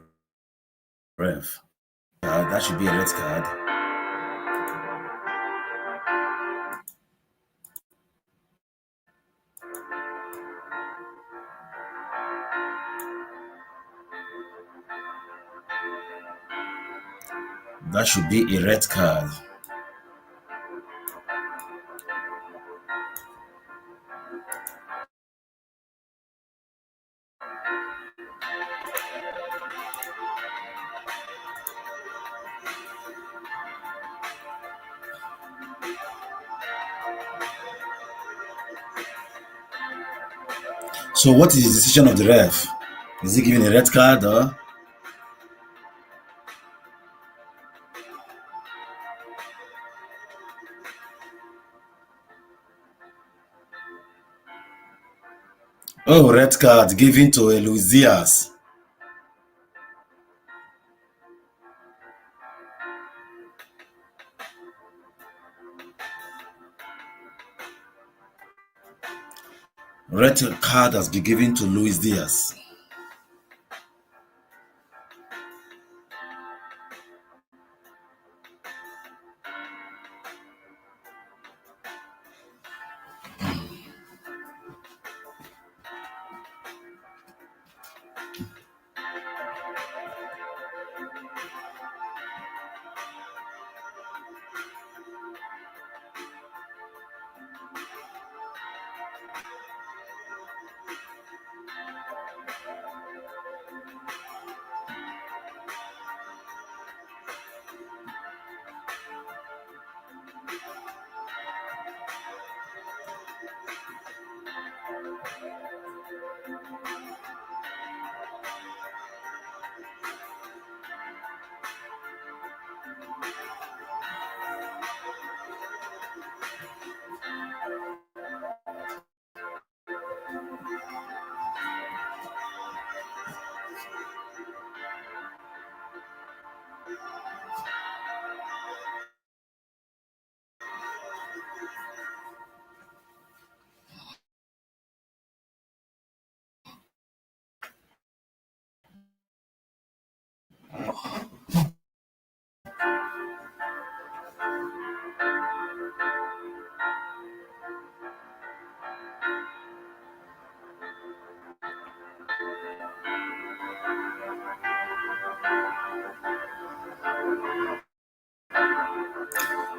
ref. That should be a red card. That should be a red card. So what is the decision of the ref? Is he giving a red card or? Oh, red card given to Luis Diaz. Red card has been given to Luis Diaz.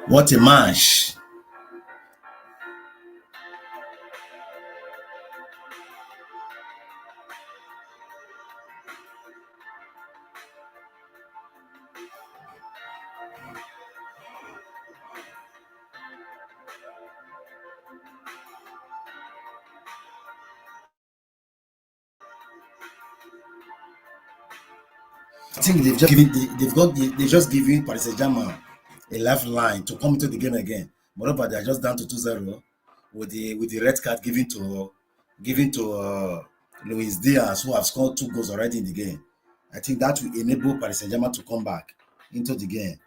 What a match. I think they've just given Paris Saint-Germain a lifeline to come into the game again. Moreover, they are just down to 2-0 with the red card given to Luis Diaz, who have scored 2 goals already in the game. I think that will enable Paris Saint-Germain to come back into the game.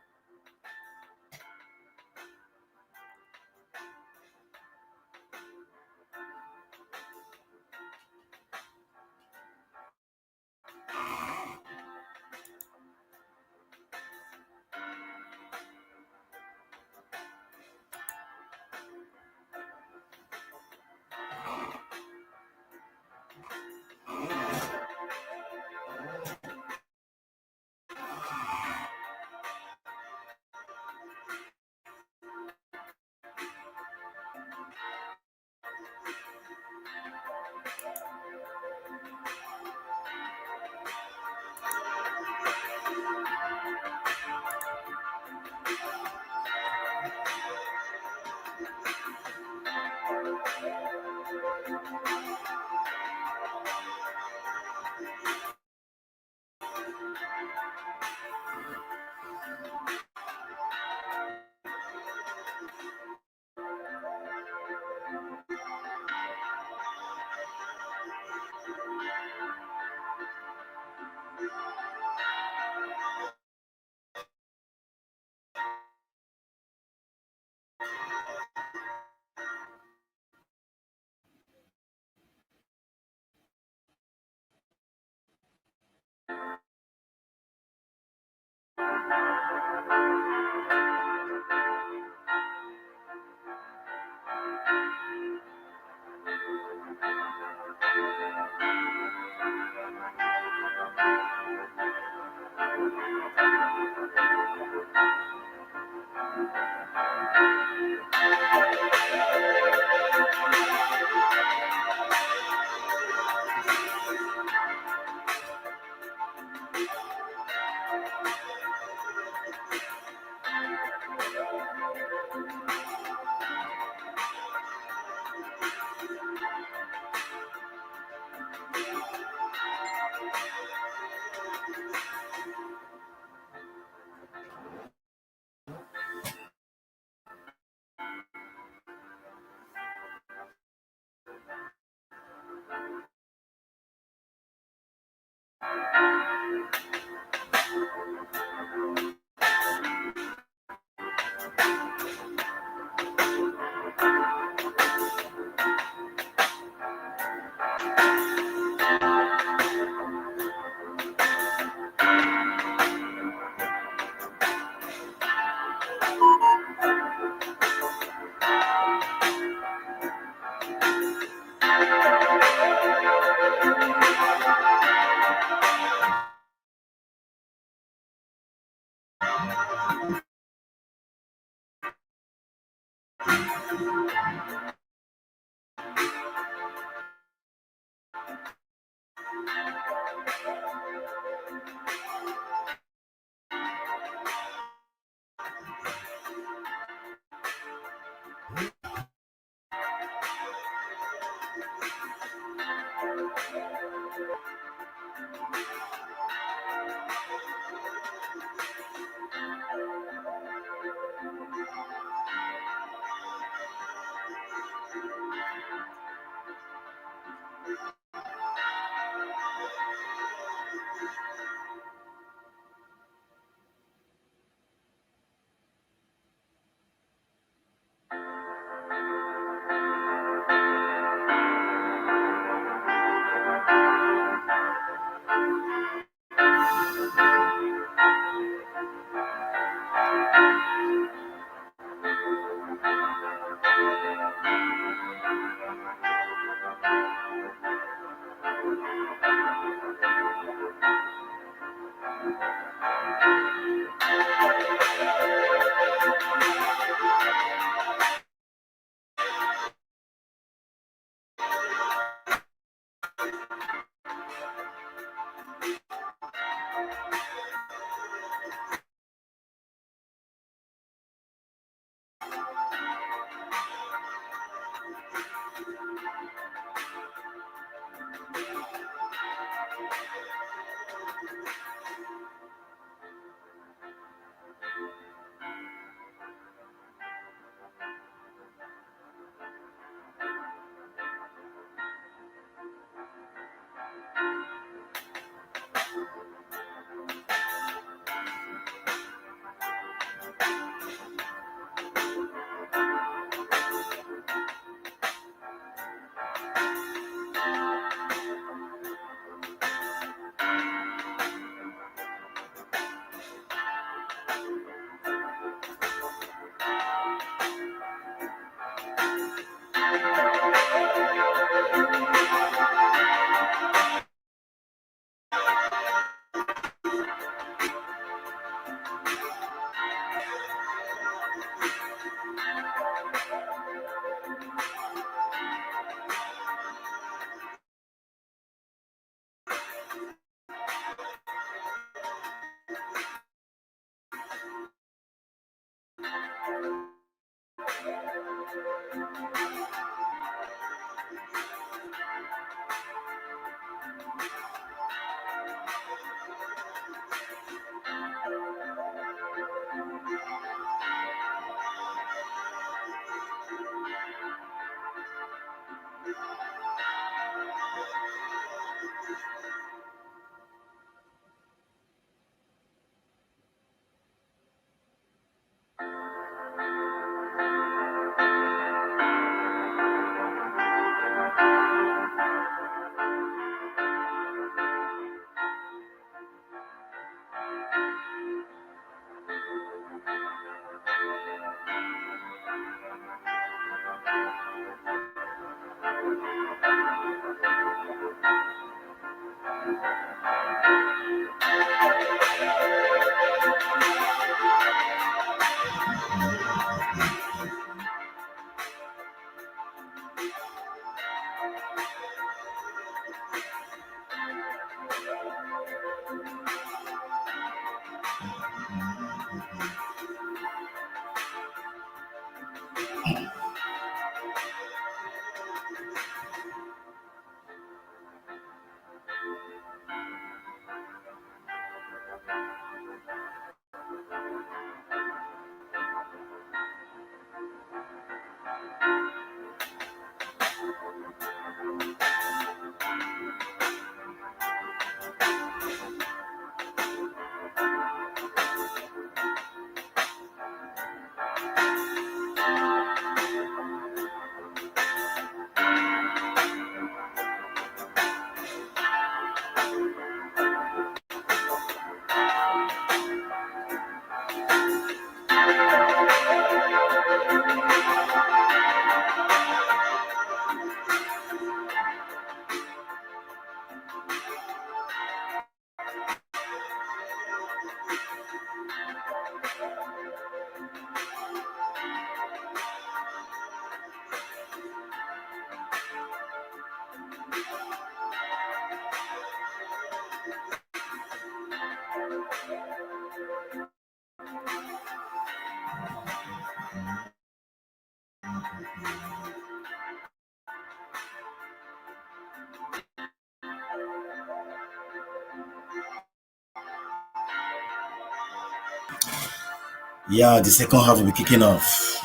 Yeah, the second half will be kicking off.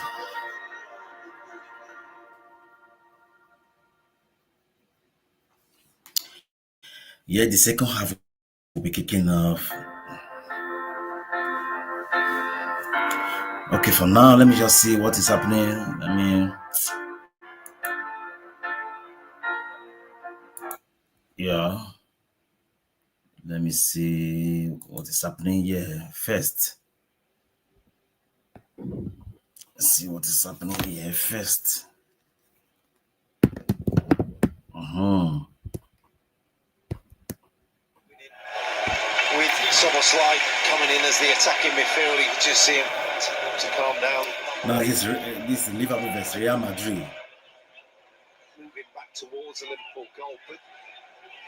Yeah, the second half will be kicking off. Okay, for now, let me just see what is happening. I mean, yeah. Let me see what is happening here first. Let's see what is happening here first. With Soboslai coming in as the attacking midfielder, you can just see him to calm down. Now this is Liverpool vs Real Madrid. Moving back towards the Liverpool goal, but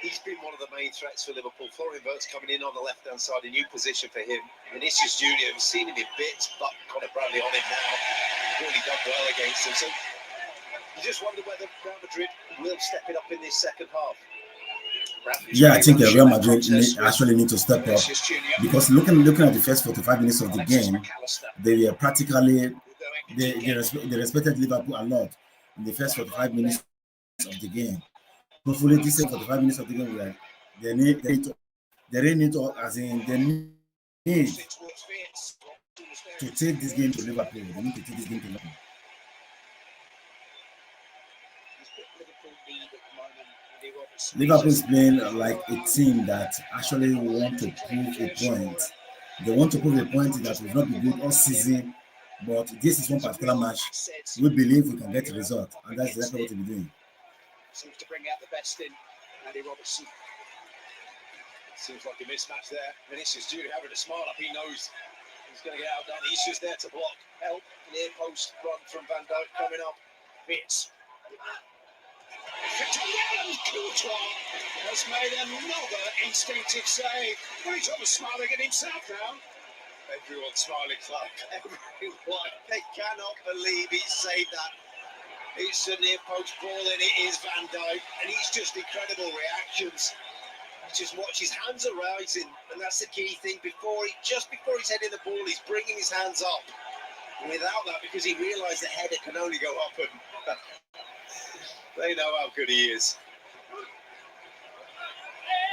he's been one of the main threats for Liverpool. Florian Wirtz coming in on the left-hand side, a new position for him. Vinicius Junior, we've seen him in bits, but Conor Bradley on him now. He's really done well against him. So you just wonder whether Real Madrid will step it up in this second half. Yeah, I think Real Madrid actually need to step up, because looking at the first 45 minutes of the game, they were practically they respected Liverpool a lot in the first 45 minutes of the game. Hopefully, this 45 minutes of the game, they need to to take this game to Liverpool. They need to take this game to Liverpool. Liverpool is playing like a team that actually want to prove a point. They want to prove a point that will not be good all season, but this is one particular match. We believe we can get a result, and that's exactly what we're doing. Seems to bring out the best in Andy Robertson. Seems like a mismatch there. Vinicius Junior having a smile up. He knows he's going to get outdone. He's just there to block. Help. Near post run from Van Dijk coming up. Fitz. Courtois has made another instinctive save. Well, he's almost smiling at himself now. Everyone's smiling, Clark. Everyone. They cannot believe he saved that. It's a near post ball, and it is Van Dijk, and he's just incredible reactions. Just watch, his hands are rising, and that's the key thing. Just before he's heading the ball, he's bringing his hands up. Without that, because he realised the header can only go up, and they know how good he is.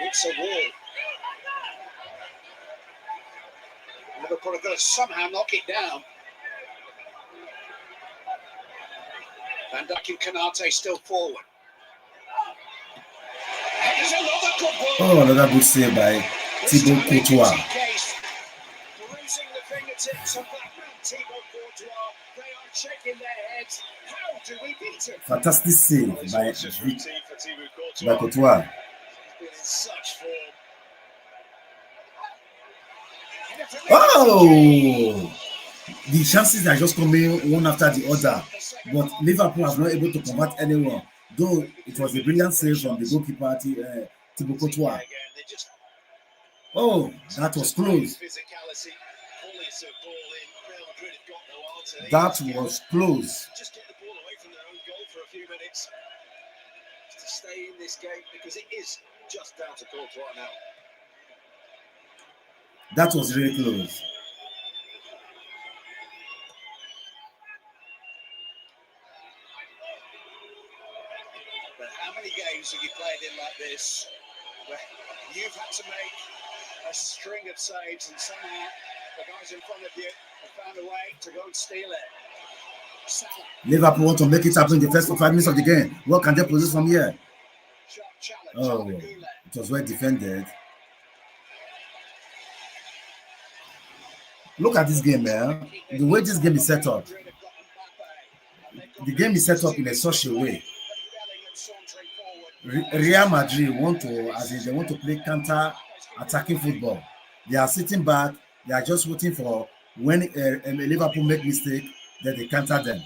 It's a wall. Liverpool are going to somehow knock it down. Van Dijk and Canate still forward. There's another good ball. Oh, another good save by Thibaut Courtois. Bruising the fingertips of that man, Thibaut Courtois. They are shaking their heads. How do we beat him? Fantastic save by Courtois. He's been in such form. Oh! The chances are just coming one after the other, but Liverpool has not able to convert anyone. Though it was a brilliant save from the goalkeeper, Thibaut Courtois. Oh, that was close. That was close. Just get the ball away from their own goal for a few minutes to stay in this game, because it is just down to Courtois now. That was really close. But how many games have you played in like this, where you've had to make a string of saves, and somehow the guys in front of you have found a way to go and steal it? Liverpool want to make it happen in the first 5 minutes of the game. What can they produce from here? Oh, it was well defended. Look at this game, man. The way this game is set up. The game is set up in such a way. Real Madrid want to, as in they want to play counter-attacking football. They are sitting back. They are just waiting for when a Liverpool make mistake, that they counter them.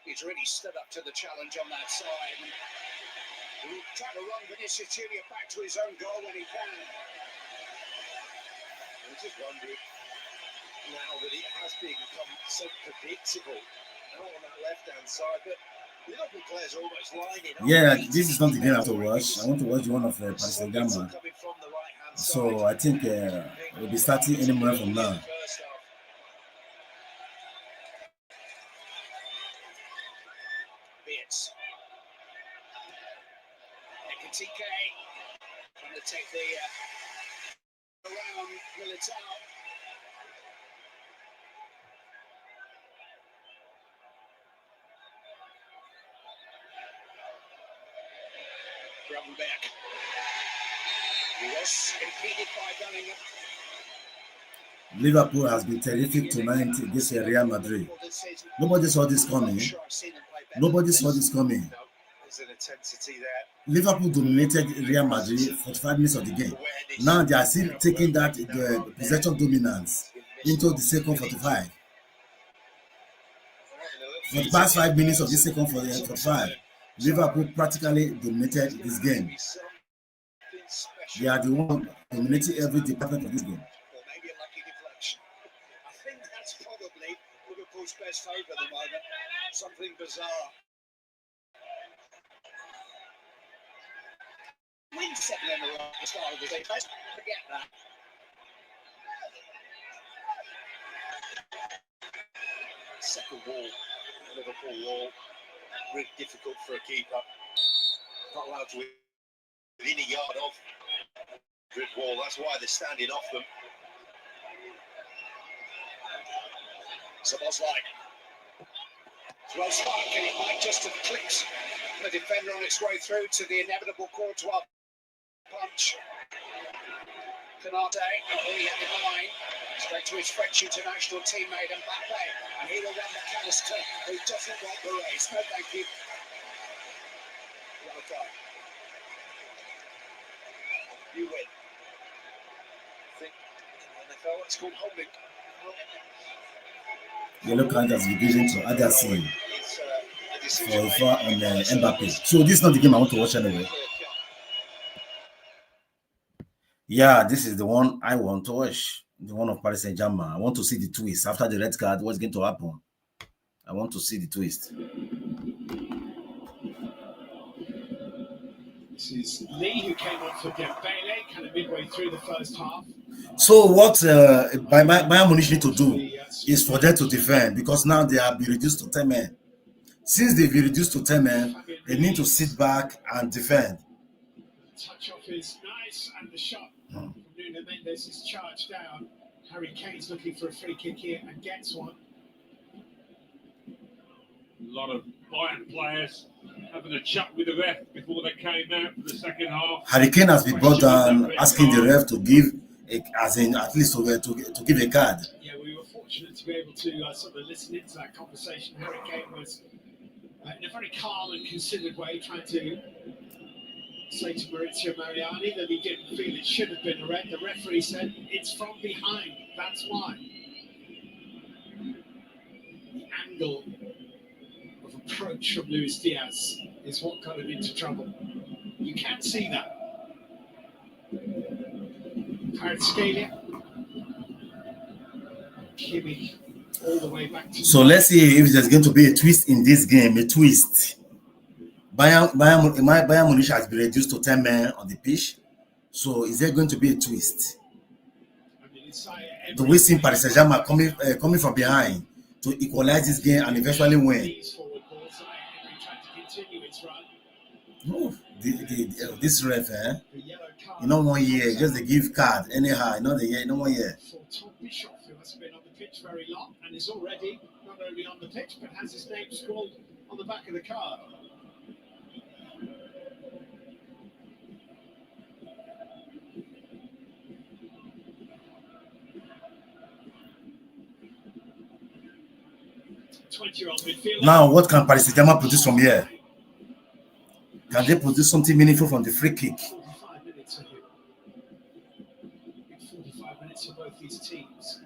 He's really stood up to the challenge on that side. He'll try to run Vinicius Junior back to his own goal when he can. I'm just wondering now that it has become so predictable now on that left-hand side, but Liverpool players are almost lining up. Yeah, this is not the game I have to watch. I want to watch one of Paris Saint-Germain. So I think we'll be starting any moment from now. Trying to take the around Militao. Gravenberg. He was impeded by Bellingham. Liverpool has been terrific tonight against Real Madrid. Nobody saw this coming. Nobody saw this coming. There's an intensity there. Liverpool dominated Real Madrid 45 minutes of the game. Now they are still taking that possession dominance into the second 45. For the past 5 minutes of this second 45, Liverpool practically dominated this game. They are the one dominating every department of this game. Or maybe a lucky deflection. I think that's probably Liverpool's best hope at the moment. Something bizarre. Win 7 in a row at the start of the day. Let's forget that. Second wall, Liverpool wall, really difficult for a keeper. Not allowed to within a yard of good wall. That's why they're standing off them. Szoboszlai. It's well sparked, and it might just have clicked the defender on its way through to the inevitable Courtois punch. Canate, not really had in mind. Straight to his French international teammate Mbappe, and he will run the canister who doesn't want the race. No, thank you. Yellow card. You win. I think in the NFL it's called holding. Yellow card has been given to Agassi for on Mbappe. So this is not the game I want to watch anyway. Yeah, this is the one I want to watch. The one of Paris Saint-Germain. I want to see the twist. After the red card, what's going to happen? I want to see the twist. This is Lee who came on for Dembele, kind of midway through the first half. So what Bayern Munich need to do is for them to defend, because now they have been reduced to 10 men. Since they've been reduced to 10 men, they need to sit back and defend. The touch off is nice, and the shot from Nuno Mendes is charged down. Harry Kane's looking for a free kick here and gets one. A lot of Bayern players having a chat with the ref before they came out for the second half. Harry Kane has been brought down, asking the ref to give, at least to give a card. Yeah, we were fortunate to be able to sort of listen into that conversation. Harry Kane was in a very calm and considered way trying to say to Maurizio Mariani that he didn't feel it should have been a red. The referee said it's from behind, that's why. The angle of approach from Luis Diaz is what got him into trouble. You can see that. Kvaratskhelia. Kimmich all the way back to... So let's see if there's going to be a twist in this game, a twist. Bayern Munich has been reduced to 10 men on the pitch. So is there going to be a twist? Do we see Paris Saint-Germain coming from behind to equalize this game and eventually win? Oh, this ref, you know, 1 year, just they give card anyhow, you know, 1 year. Tom Bischoff, who hasn't been on the pitch very long and is already not only on the pitch but has his name scrawled on the back of the card. Now, what can Paris Saint-Germain produce from here? Can they produce something meaningful from the free kick? 45 minutes of it. 45 minutes for both these teams.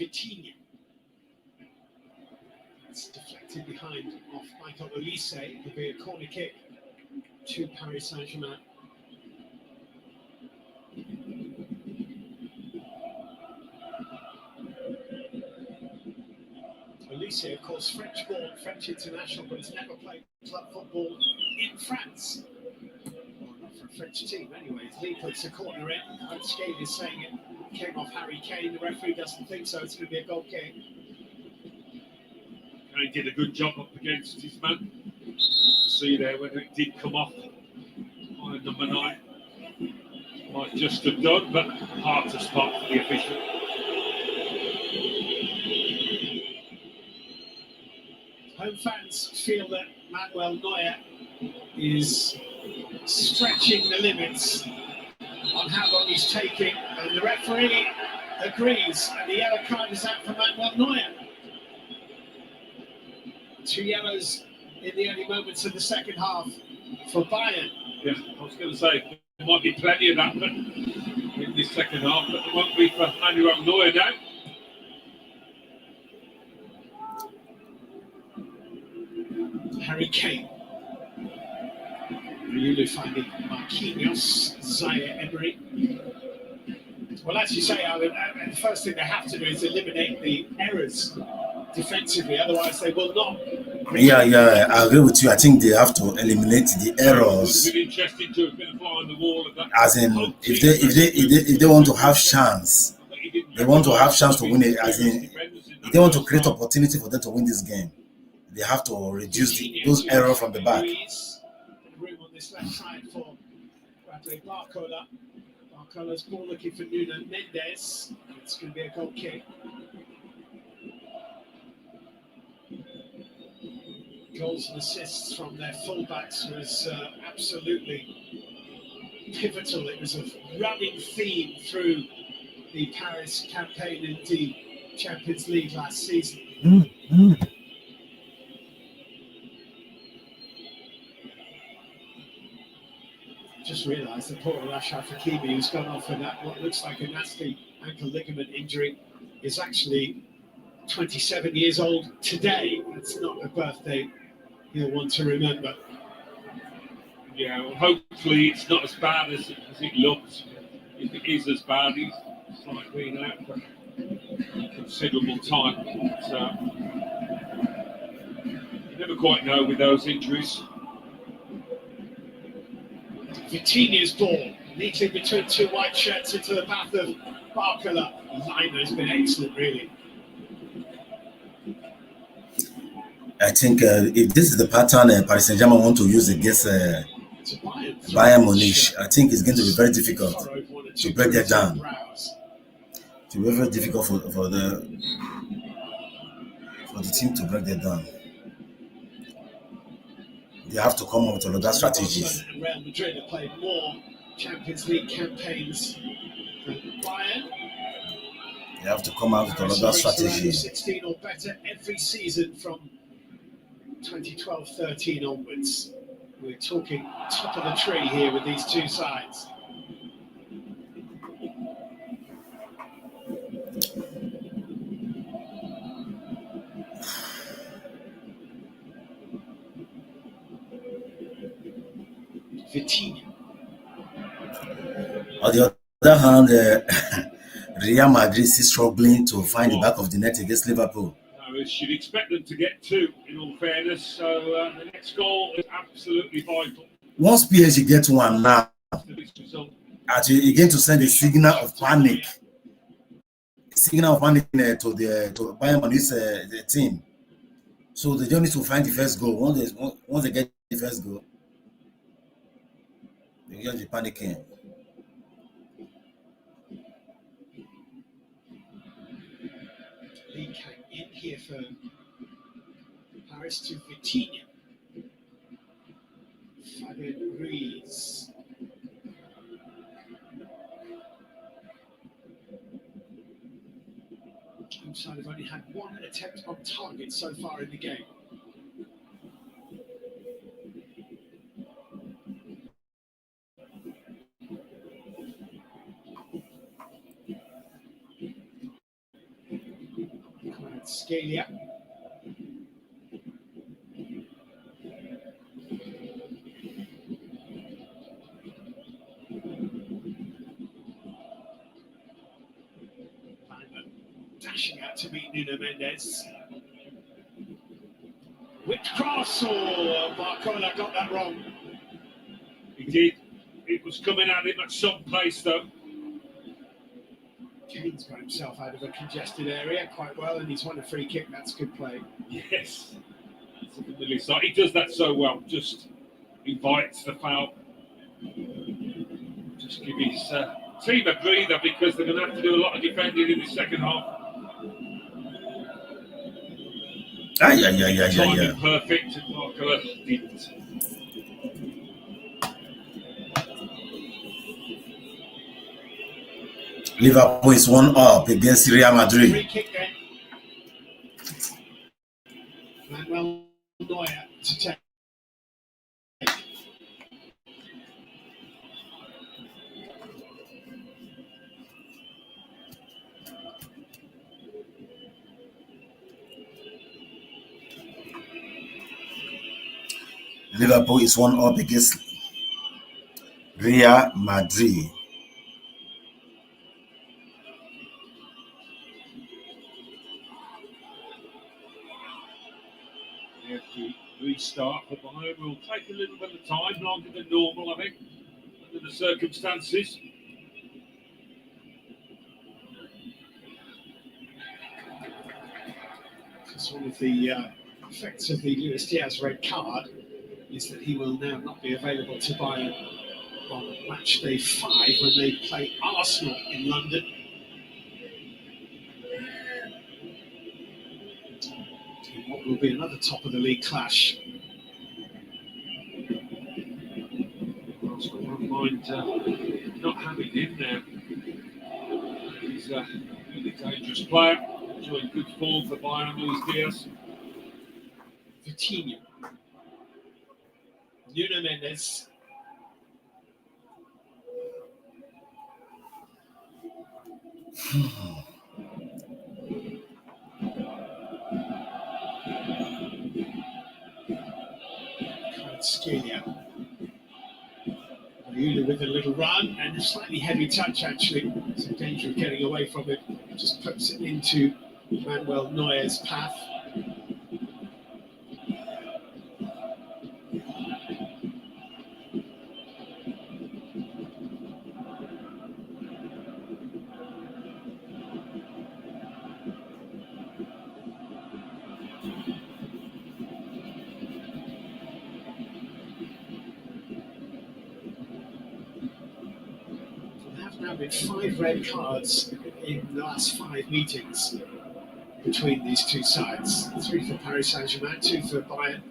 Vitinha. It's deflected behind off Michael Olise. It'll be a corner kick to Paris Saint-Germain. Olise, of course, French-born, French international, but has never played club football in France. Well, not for a French team, anyway. Lee puts a corner in. Psg is saying it came off Harry Kane. The referee doesn't think so. It's going to be a goal kick. Kane did a good job up against his man. You to see there whether it did come off by number 9. Might just have done, but hard to spot for the official. Home fans feel that Manuel Neuer is stretching the limits on how long he's taking, and the referee agrees, and the yellow card is out for Manuel Neuer. 2 yellows in the early moments of the second half for Bayern. Yeah, I was going to say, there might be plenty of that in this second half, but there won't be for Manuel Neuer now. Harry Kane. Riulu finding Marquinhos, Zaire Emery. Well, as you say, Alan, the first thing they have to do is eliminate the errors defensively, otherwise they will not. Yeah, I agree with you. I think they have to eliminate the errors. It's been interesting to have been a fly on the wall of that. As in, if they want to have chance, they want to have chance to win it. As in, if they want to create opportunity for them to win this game, they have to reduce those errors from the back. Room on this left side for Bradley Barcola. Barcola's ball looking for Nuno Mendes. It's going to be a goal kick. Goals and assists from their fullbacks was absolutely pivotal. It was a running theme through the Paris campaign in the Champions League last season. Just realised that poor Achraf Hakimi, who's gone off with that what looks like a nasty ankle ligament injury, is actually 27 years old today. It's not a birthday he'll want to remember. Yeah, well, hopefully it's not as bad as it looks. If it is as bad, he's like being out for considerable time. So you never quite know with those injuries. Vitinha's ball, neatly between two white shirts into the path of Barcola. Liner has been excellent, really. I think if this is the pattern Paris Saint-Germain want to use against Bayern Munich, I think it's going to be very difficult to break that down. It will be very difficult for the team to break that down. They have to come up with other strategies. Real Madrid have played more Champions League campaigns than Bayern. They have to come out with other strategies. 16 or better every season from 2012-13 onwards. We're talking top of the tree here with these two sides. Vitinha. On the other hand, Real Madrid is struggling to find the back of the net against Liverpool. We should expect them to get 2, in all fairness. So the next goal is absolutely vital. Once PSG gets 1 now, actually, you're going to send a signal of panic. To Bayern Munich's the team. So they don't need to find the first goal. Once they get the first goal, they just be panicking. Lee came in here for Paris to Vitinha. Fabian Ruiz. Home side have only had 1 attempt on target so far in the game. Scalia. Dashing out to meet Nuno Mendes. Whipped cross, oh, Barcola got that wrong. He did. It was coming at him at some pace though. Kane's got himself out of a congested area quite well, and he's won a free kick. That's good play. Yes. That's a good middle side. He does that so well. Just invites the foul. Just give his team a breather because they're going to have to do a lot of defending in the second half. Timing perfect, and Barcola didn't. Liverpool is 1-up against Real Madrid. Free kick then. Manuel Neuer to take. Liverpool is 1-up against Real Madrid. They have to restart for Bayern. Will take a little bit of time, longer than normal, I think, under the circumstances. It's one of the effects of the Luis Diaz red card is that he will now not be available to Bayern on match day 5 when they play Arsenal in London. In what will be another top of the league clash. Arsenal won't mind not having him there. He's a really dangerous player, enjoying good form for Bayern, Luis Diaz. Vitinha. Nuno Mendes. Scalia. Mayula with a little run and a slightly heavy touch actually. It's in danger of getting away from it. Just puts it into Manuel Neuer's path. Now been 5 red cards in the last 5 meetings between these two sides. 3 for Paris Saint-Germain, 2 for Bayern.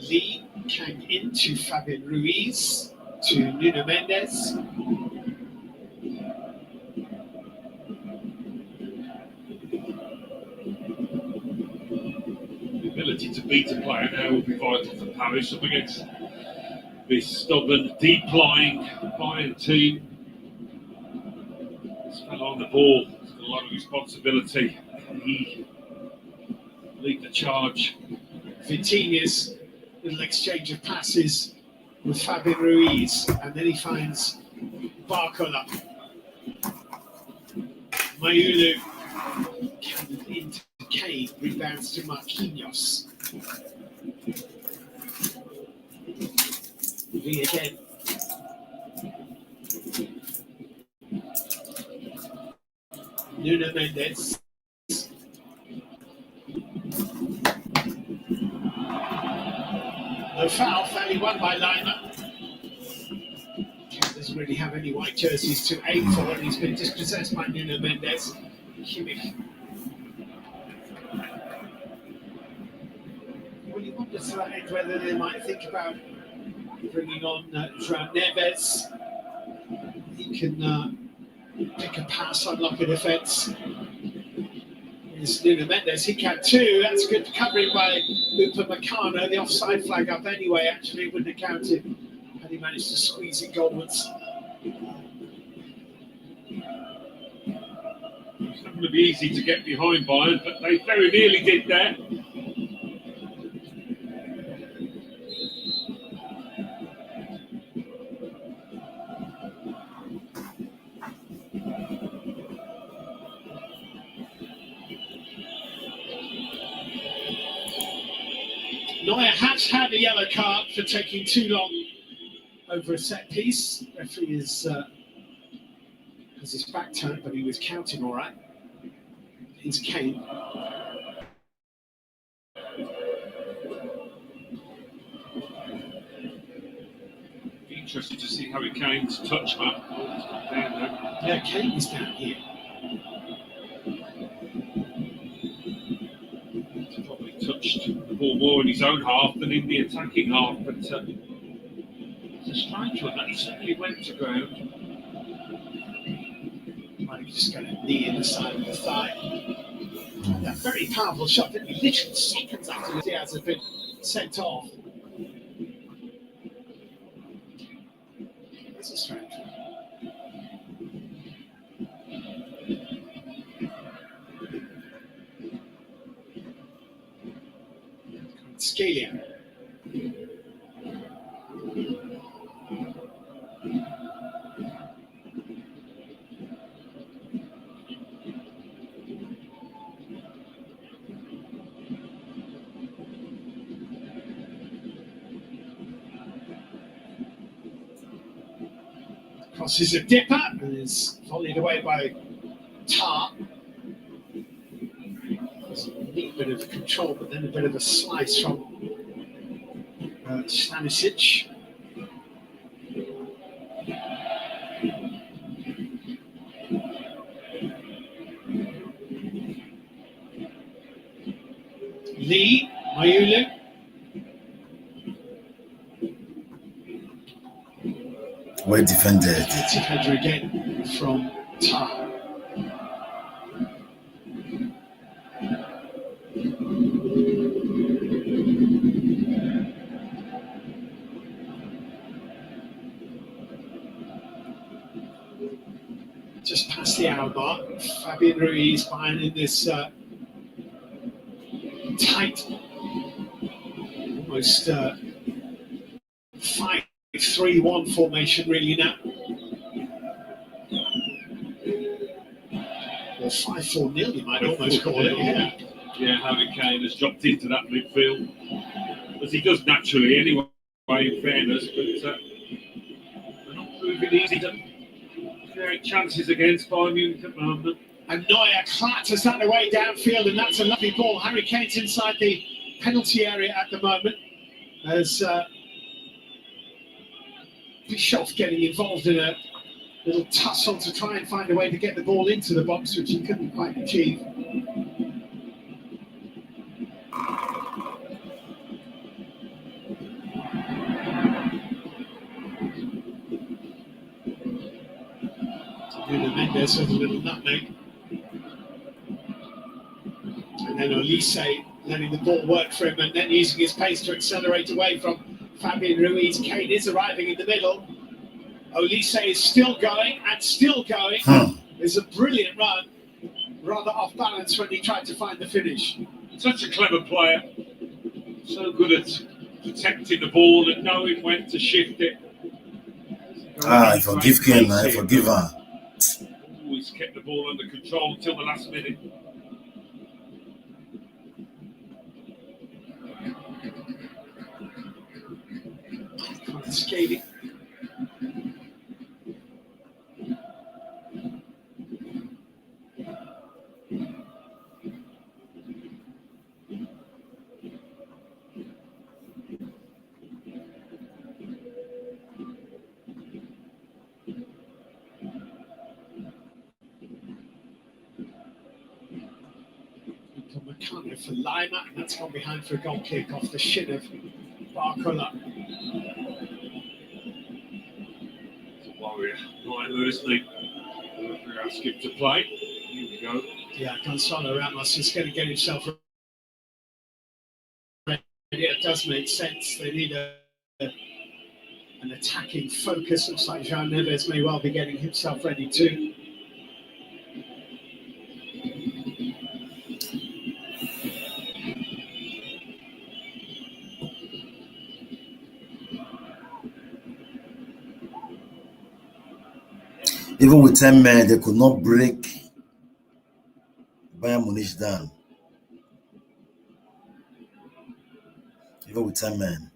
Lee came into Fabian Ruiz to Nuno Mendes. To beat a player now will be vital for Paris up against this stubborn, deep-lying Bayern team. This fellow on the ball has got a lot of responsibility. He lead the charge. Vitinha's little exchange of passes with Fabian Ruiz, and then he finds Barcola. Mayulu into Kane, rebounds to Marquinhos. Lee again. Nuno Mendes. No foul, fairly won by Lima. Kane doesn't really have any white jerseys to aim for, and he's been dispossessed by Nuno Mendes. Kimmich. Well, you wonder slightly whether they might think about bringing on João Neves. He can pick a pass, unlock a defence. It's Nuno Mendes, he can too. That's good covering by Upamecano. The offside flag up anyway, actually, wouldn't have counted had he managed to squeeze it goalwards. It's not going to be easy to get behind Bayern, but they very nearly did there. Neuer has had a yellow card for taking too long over a set piece. Referee has his back turned, but he was counting all right. He's Kane. Interesting to see Harry Kane's touch that. Yeah, Kane is down here. He's probably touched the ball more in his own half than in the attacking half, but it's a strange one that he certainly went to ground. Might just got a knee in the side of the thigh. A very powerful shot, didn't he? Literally seconds after Diaz had been sent off. That's a strange one. Scalia. Crosses a dipper and is volleyed away by Tar. There's a neat bit of control, but then a bit of a slice from Stanisic. Lee, Mayulu. Well defended. Header again from Tar. Just past the hour mark, Fabian Ruiz behind in this tight, almost 5-3-1 formation, really now. Or 5-4-0, you might almost call it. Yeah, Harry Kane has dropped into that midfield, as he does naturally anyway, in fairness, but they're not proving easy to create chances against Bayern Munich at the moment. And Neuer clatters that away downfield, and that's a lovely ball. Harry Kane's inside the penalty area at the moment, as Bischoff getting involved in a little tussle to try and find a way to get the ball into the box, which he couldn't quite achieve. Nuno Mendes with a little nutmeg. And then Olise letting the ball work for him and then using his pace to accelerate away from Fabian Ruiz. Kane is arriving in the middle. Olise is still going and still going. It's a brilliant run. Rather off balance when he tried to find the finish. Such a clever player. So good at protecting the ball and knowing when to shift it. I forgive Kane, I forgive her. Always kept the ball under control until the last minute. Scaling. McCann for Lima, and that's gone behind for a goal kick off the shin of Barcola. Warrior, Lima, isn't he? We ask him to play. Here we go. Yeah, Gonzalo Ramos is going to get himself ready. It does make sense. They need a an attacking focus. Looks like João Neves may well be getting himself ready too. Even with 10 men, they could not break Bayern Munich down. Even with 10 men.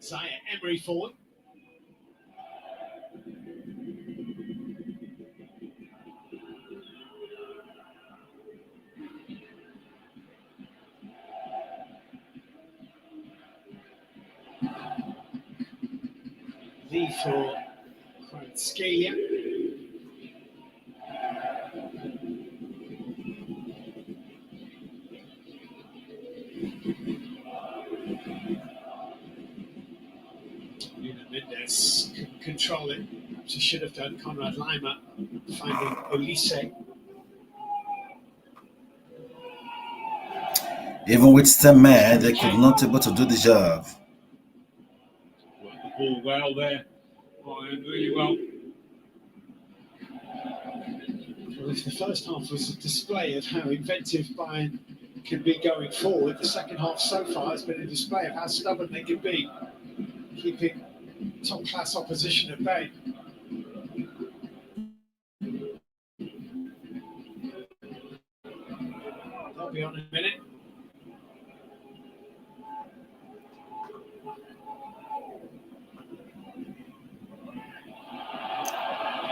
Zaire Emery forward. Lee for Scalia. Mendes couldn't control it. Perhaps he should have done. Conrad Lima finding Olise. Even with 10 men, they could not able to do the job. Worked the ball well there. Bayern really well. Well, if the first half was a display of how inventive Bayern can be going forward, the second half so far has been a display of how stubborn they can be, keeping top-class opposition at bay. They'll be on in a minute.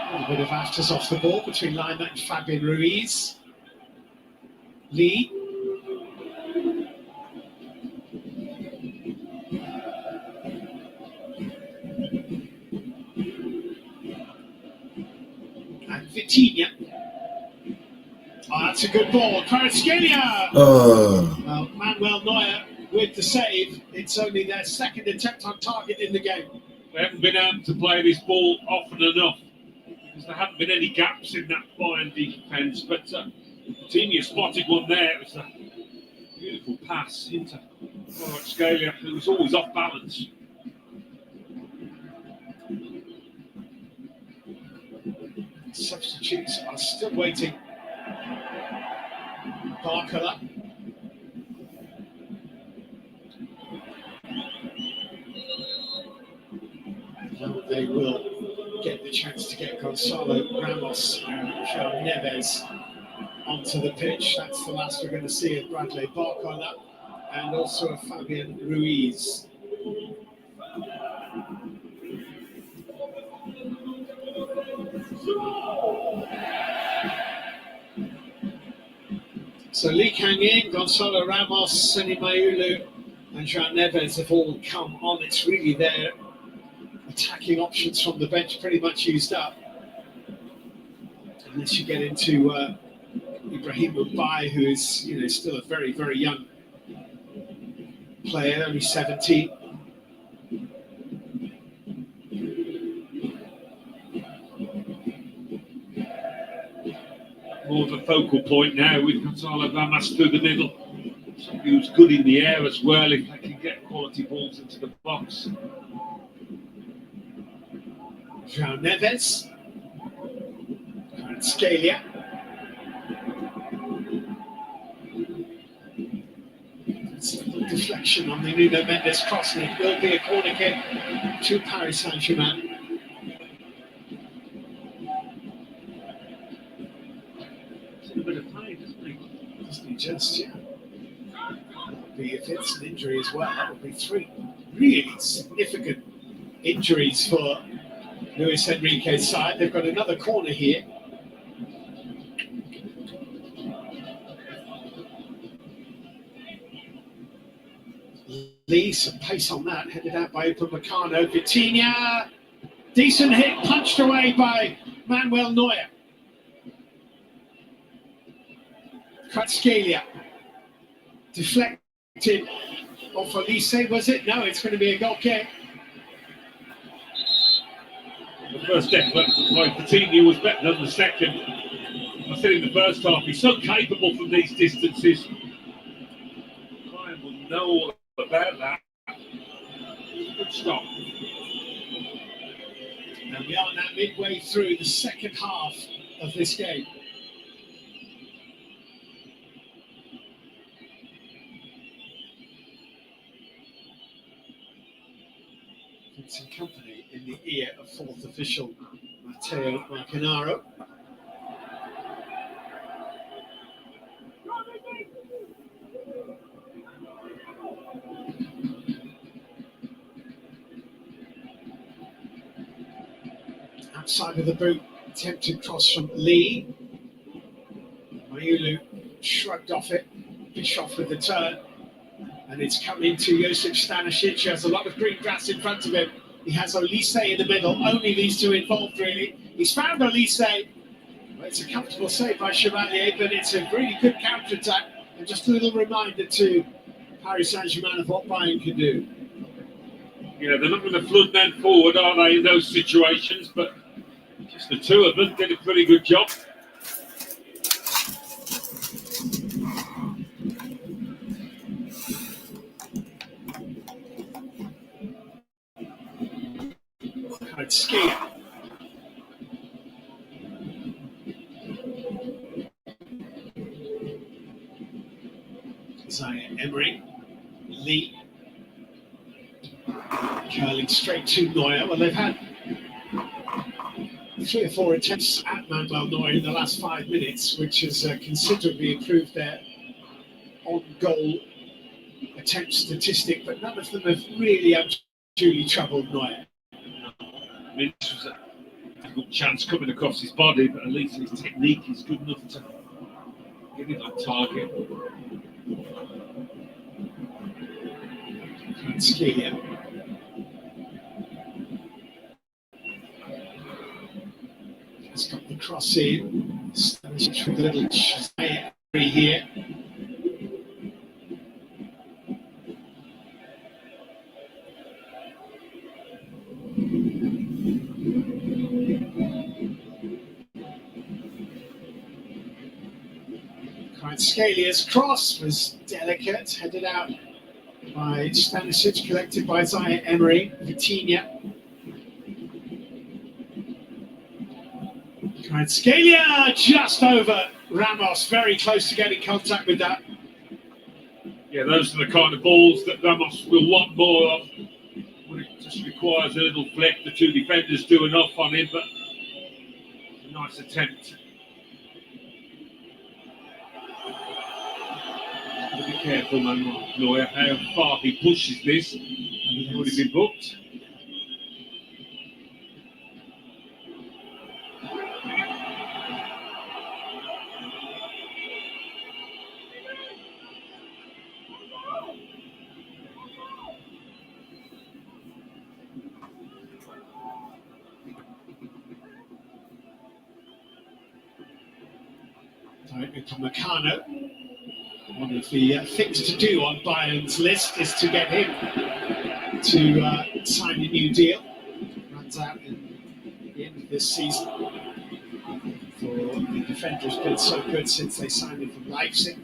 A little bit of afters off the ball between Lima and Fabian Ruiz. Lee. And Vitinha. Oh, that's a good ball. Kvaratskhelia! Well, Manuel Neuer with the save. It's only their second attempt on target in the game. They haven't been able to play this ball often enough because there haven't been any gaps in that Bayern defence. But Vitinha spotted one there. It was a beautiful pass into Kvaratskhelia, who was always off balance. Substitutes are still waiting. Barcola. Now they will get the chance to get Gonzalo Ramos and João Neves onto the pitch. That's the last we're going to see of Bradley Barcola and also of Fabian Ruiz. So Lee Kang-in, Gonzalo Ramos, Seni Mayulu and João Neves have all come on. It's really their attacking options from the bench pretty much used up. Unless you get into Ibrahim Mbaye, who is still a very, very young player, only 17. More of a focal point now with Gonzalo Ramos through the middle. He was good in the air as well if they can get quality balls into the box. João Neves. Scalia. Deflection on the Nuno Mendes cross, and it will be a corner kick to Paris Saint-Germain. A bit of play, doesn't he? Doesn't he just, yeah. If it's an injury as well, that would be 3 really significant injuries for Luis Enrique's side. They've got another corner here. Lee, some pace on that, headed out by Upamecano. Vitinha, decent hit, punched away by Manuel Neuer. Kvaratskhelia, deflected off Olise, was it? No, it's going to be a goal kick. The first effort by Vitinha was better than the second. I said in the first half, he's so capable from these distances. Bayern will know all about that. Good stop. And we are now midway through the second half of this game. Vincent Company in the ear of fourth official Matteo Marcanaro. Outside of the boot, attempted cross from Lee. Mayulu shrugged off it. Bischoff with the turn. And it's come into Josip Stanisic. He has a lot of green grass in front of him. He has Olise in the middle. Only these two involved, really. He's found Olise. Well, it's a comfortable save by Chevalier, but it's a really good counter-attack. And just a little reminder to Paris Saint-Germain of what Bayern can do. You know, they're not going to flood men forward, are they, in those situations? But just the two of them did a pretty good job. Ski. Zaire Emery, Lee, curling straight to Neuer. Well, they've had 3 or 4 attempts at Manuel Neuer in the last 5 minutes, which has considerably improved their on-goal attempt statistic, but none of them have really truly troubled Neuer. I mean, this was a good chance coming across his body, but at least his technique is good enough to get it on target. Scalia. Has got the cross in. With a little here. Scalia's cross was delicate, headed out by Stanisic, collected by Zaire Emery. Vitinha. Scalia just over Ramos, very close to getting contact with that. Yeah, those are the kind of balls that Ramos will want more of. When it just requires a little flick, the two defenders do enough on him, but it's a nice attempt. Be careful, man, Neuer, how far he pushes this. He's already been booked. Directly to Meccano. One of the things to do on Bayern's list is to get him to sign a new deal. Runs out in the end of this season. For the defender has been so good since they signed him from Leipzig.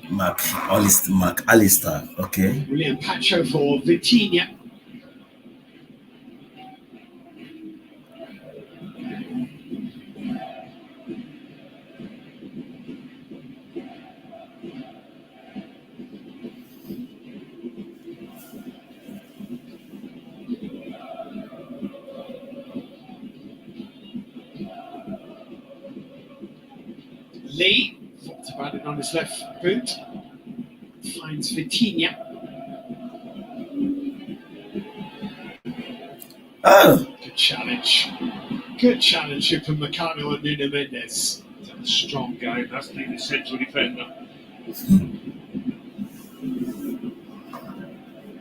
McAllister, okay. William Pacho for Vitinha. Lee thought about it on his left boot. Finds Vitinha. Oh. Good challenge. Good challenge from Meccano and Nuno Mendes. That's a strong game. That's the central defender.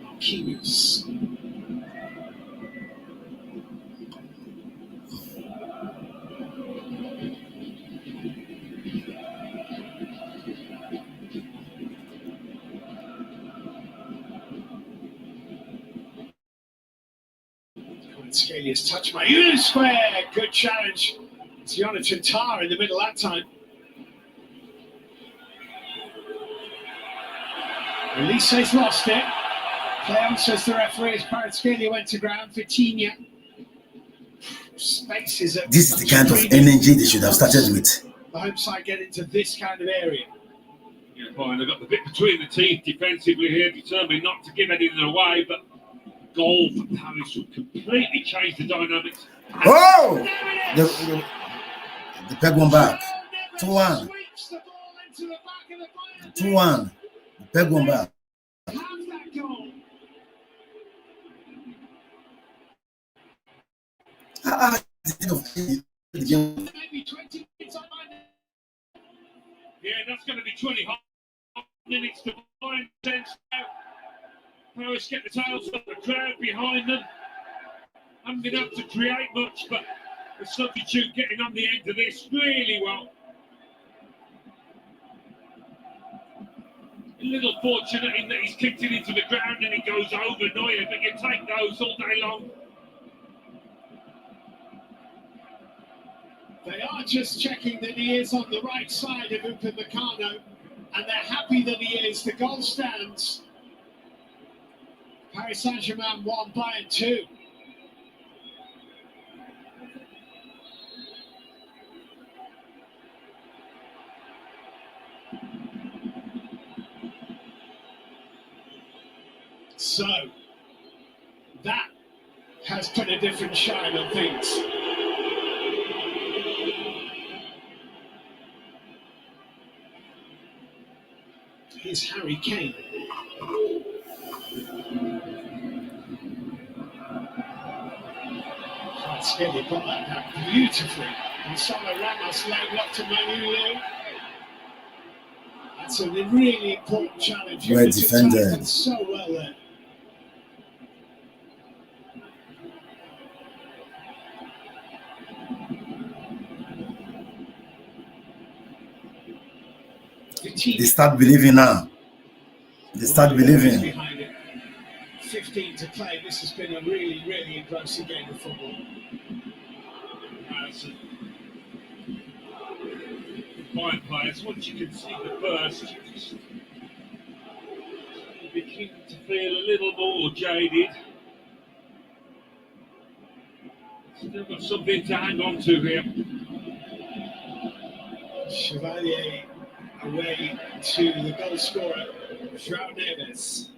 Marquinhos. Scalia's touch by Mayulu square. Good challenge It's Jonathan Tah in the middle that time. Elise's lost it. Play on, says the referee, as Kvaratskhelia went to ground. Vitinha. Spaces. This is the kind of energy they should have started with. The home side get into this kind of area. Yeah, fine. They've got the bit between the teeth defensively here, determined not to give anything away, but goal for Paris would completely change the dynamics. Oh! They peg one back. 2-1. 2-1. They peg one back. Yeah, that's going to be 20 minutes to find sense now. Paris get the tails up, the crowd behind them. Haven't been able to create much, but the substitute getting on the end of this really well. A little fortunate in that he's kicked it into the ground and it goes over Neuer, but you take those all day long. They are just checking that he is on the right side of Upamecano, and they're happy that he is. The goal stands. Paris Saint-Germain 1, Bayern 2. So, that has put a different shine on things. Here's Harry Kane. Kvaratskhelia got that down beautifully. And Solo Ramos laying up to Manulu. That's a really important challenge. Well defended. So well there. They start believing now. They start believing. Behind it. 15 to play. This has been a really, really engrossing game of football. Fine players, once you can see the burst, you begin to feel a little more jaded. Still got something to hang on to here. Chevalier away to the goal scorer, João Neves.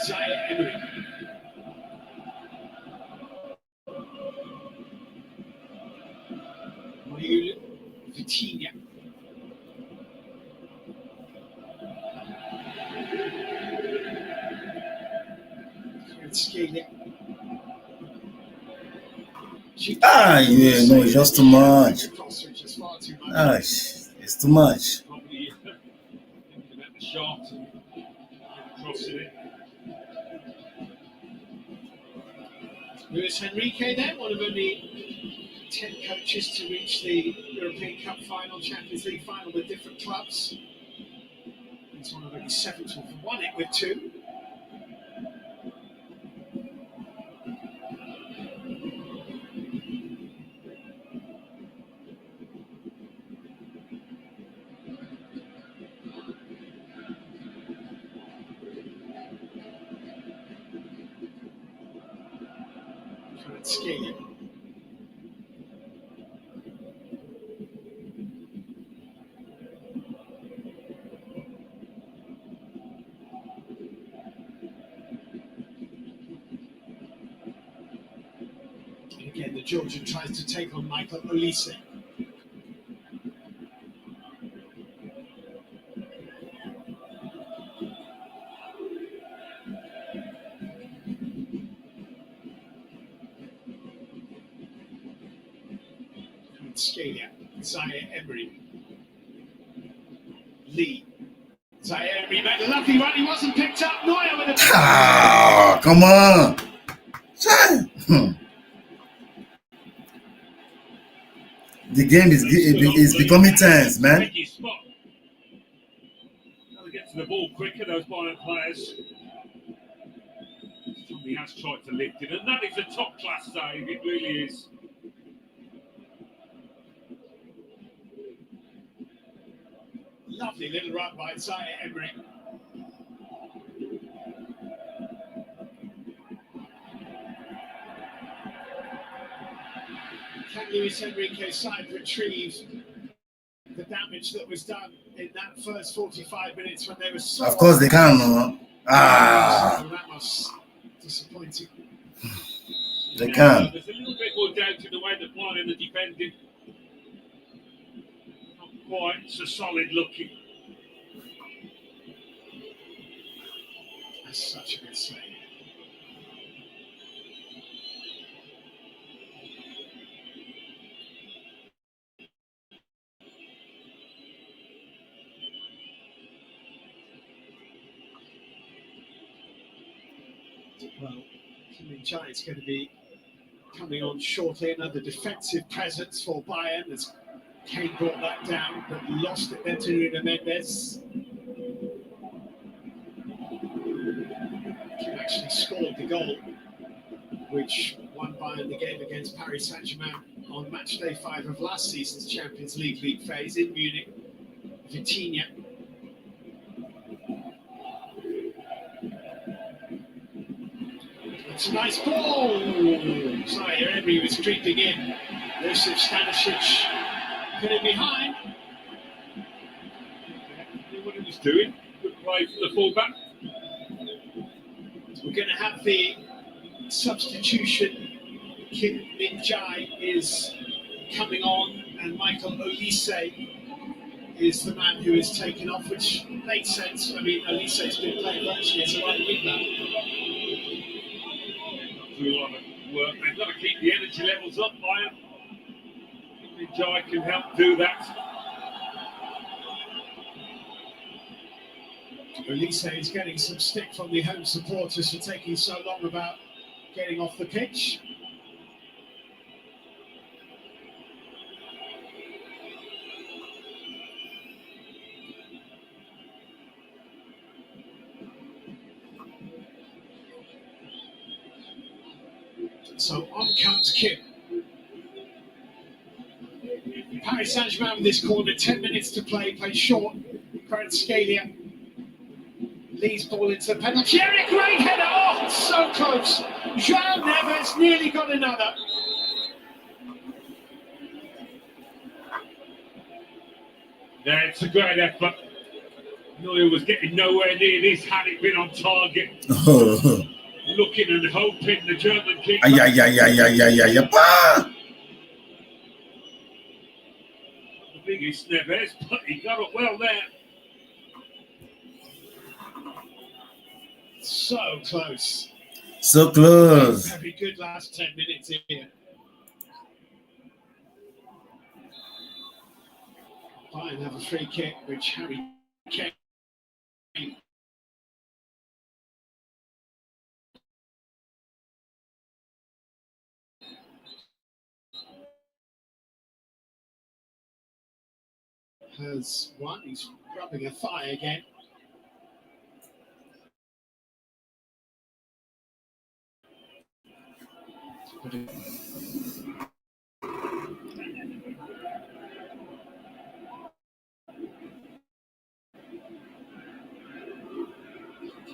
Zaire Emery. Vitinha. Kvaratskhelia. Ah, yeah, no, it's just too much. Ah, it's too much. Probably thinking about the shot and crossing it. Luis Enrique then, one of only 10 coaches to reach the European Cup final, Champions League final with different clubs. He's one of only 7 to have won it with 2. Kvaratskhelia. Again, the Georgian tries to take on Michael Olise. Kvaratskhelia, Zaire Emery. Lee. Zaire Emery made a lovely run, he wasn't picked up. Neuer with a... Ah, come on. The game is becoming tense, man. Now they get to the ball quicker, those Bayern players. He has tried to lift it, and that is a top-class save. It really is. Lovely little run by Zaire Emery. Can Luis Enrique's side retrieve the damage that was done in that first 45 minutes when they were so... Of course they can. Ramos, disappointing. They can. There's a little bit more doubt in the way they're playing the defending. Not quite so solid looking. That's such a good save. Well, Giant's going to be coming on shortly. Another defensive presence for Bayern as Kane brought that down, but lost it then to Nuno Mendes. He actually scored the goal, which won Bayern the game against Paris Saint-Germain on match day 5 of last season's Champions League phase in Munich. Vitinha. It's a nice ball. Sorry, Emery was creeping in. Josip Stanisic put it behind. Knew what he was doing. Good play for the fullback. We're going to have the substitution. Kim Min-jae is coming on, and Michael Olise is the man who is taken off, which makes sense. I mean, Olise's been playing virtually as a right wing back. Do a lot of work. They've got to keep the energy levels up, Bayern. Min-jae can help do that. Olise is getting some stick from the home supporters for taking so long about getting off the pitch. So on comes Kim. Paris Saint-Germain with this corner, 10 minutes to play, plays short. Kvaratskhelia leads ball into the penalty area, great header, oh, so close. João Neves nearly got another. Yeah, it's a great effort. Neuer was getting nowhere near this had it been on target. Looking and hoping the German keeper. The biggest Neves, but he got it well there. So close. So close. Very good last 10 minutes here. Bayern have a free kick, which Harry Kane has won. He's rubbing a thigh again.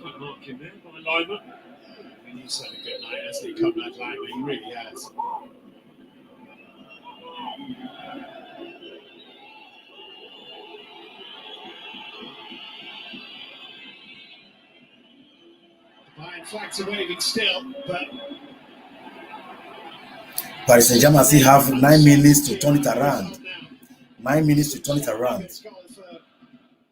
Quite marking there by Lima. He's had a good night, hasn't he, Conrad Lima? He really has. The Bayern flags are waving still, but Paris Saint-Germain still have 9 minutes to turn it around. 9 minutes to turn it around. Good goal for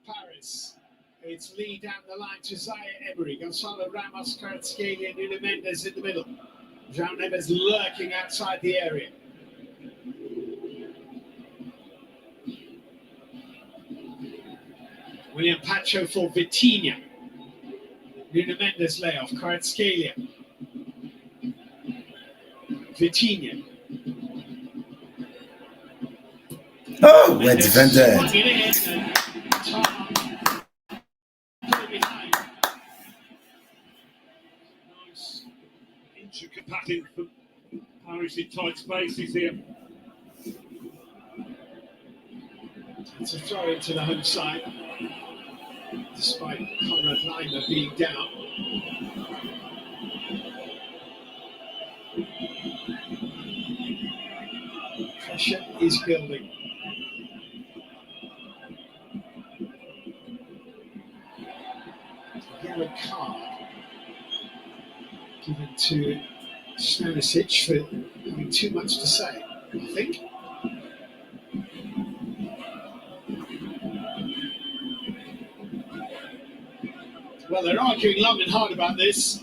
Paris. It's lead down the line to Zaire Emery, Gonzalo Ramos, Kvaratskhelia, and Nuno Mendes in the middle. João Neves lurking outside the area. William Pacho for Vitinha. Nuno Mendes layoff, Kvaratskhelia. Vitinha. Oh, we're defended. patting for Paris in tight spaces here. It's a throw into the home side, despite Conrad Leimer being down. Pressure is building. Yellow card given to Stanisic for having too much to say, I think. Well, they're arguing long and hard about this.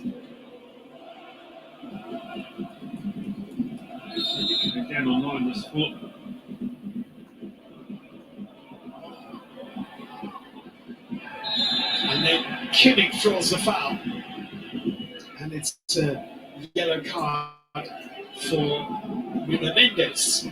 Again on Leimer's foot. And then Kimmich draws the foul. And it's a yellow card for Nuno Mendes.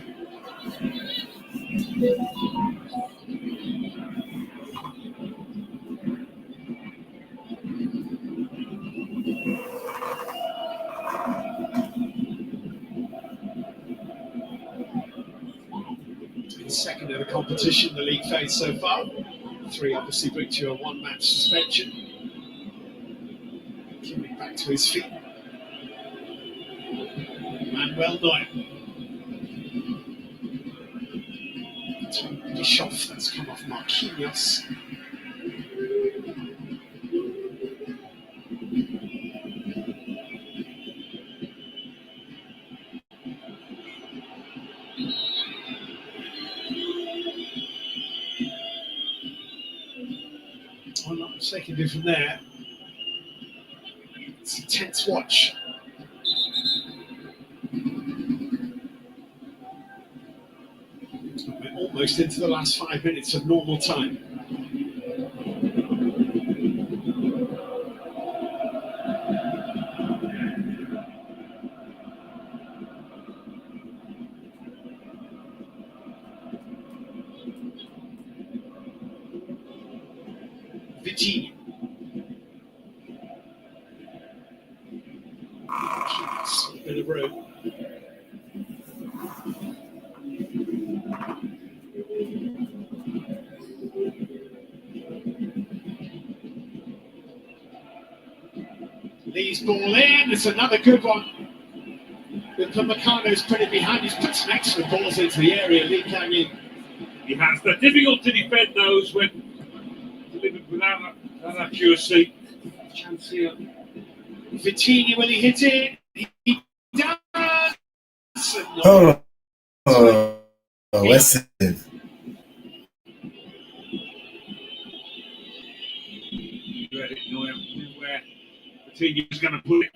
Second of the competition the league faced so far. 3 obviously bring to a one-match suspension. Kimmich back to his feet. Manuel Neuer. Bischoff, that's come off Marquinhos. I'm not mistaken from there. It's a tense watch. We're almost into the last 5 minutes of normal time. Virginia. Keeps a bit of room. Lee's ball in. It's another good one. Upamecano's put it behind. He's put some excellent balls into the area. Lee Kang-in. He has. They're difficult to defend those when delivered without that accuracy. Chance here. Vitinha, will he hit it? He does. West save. Where Vitinha's going to put it.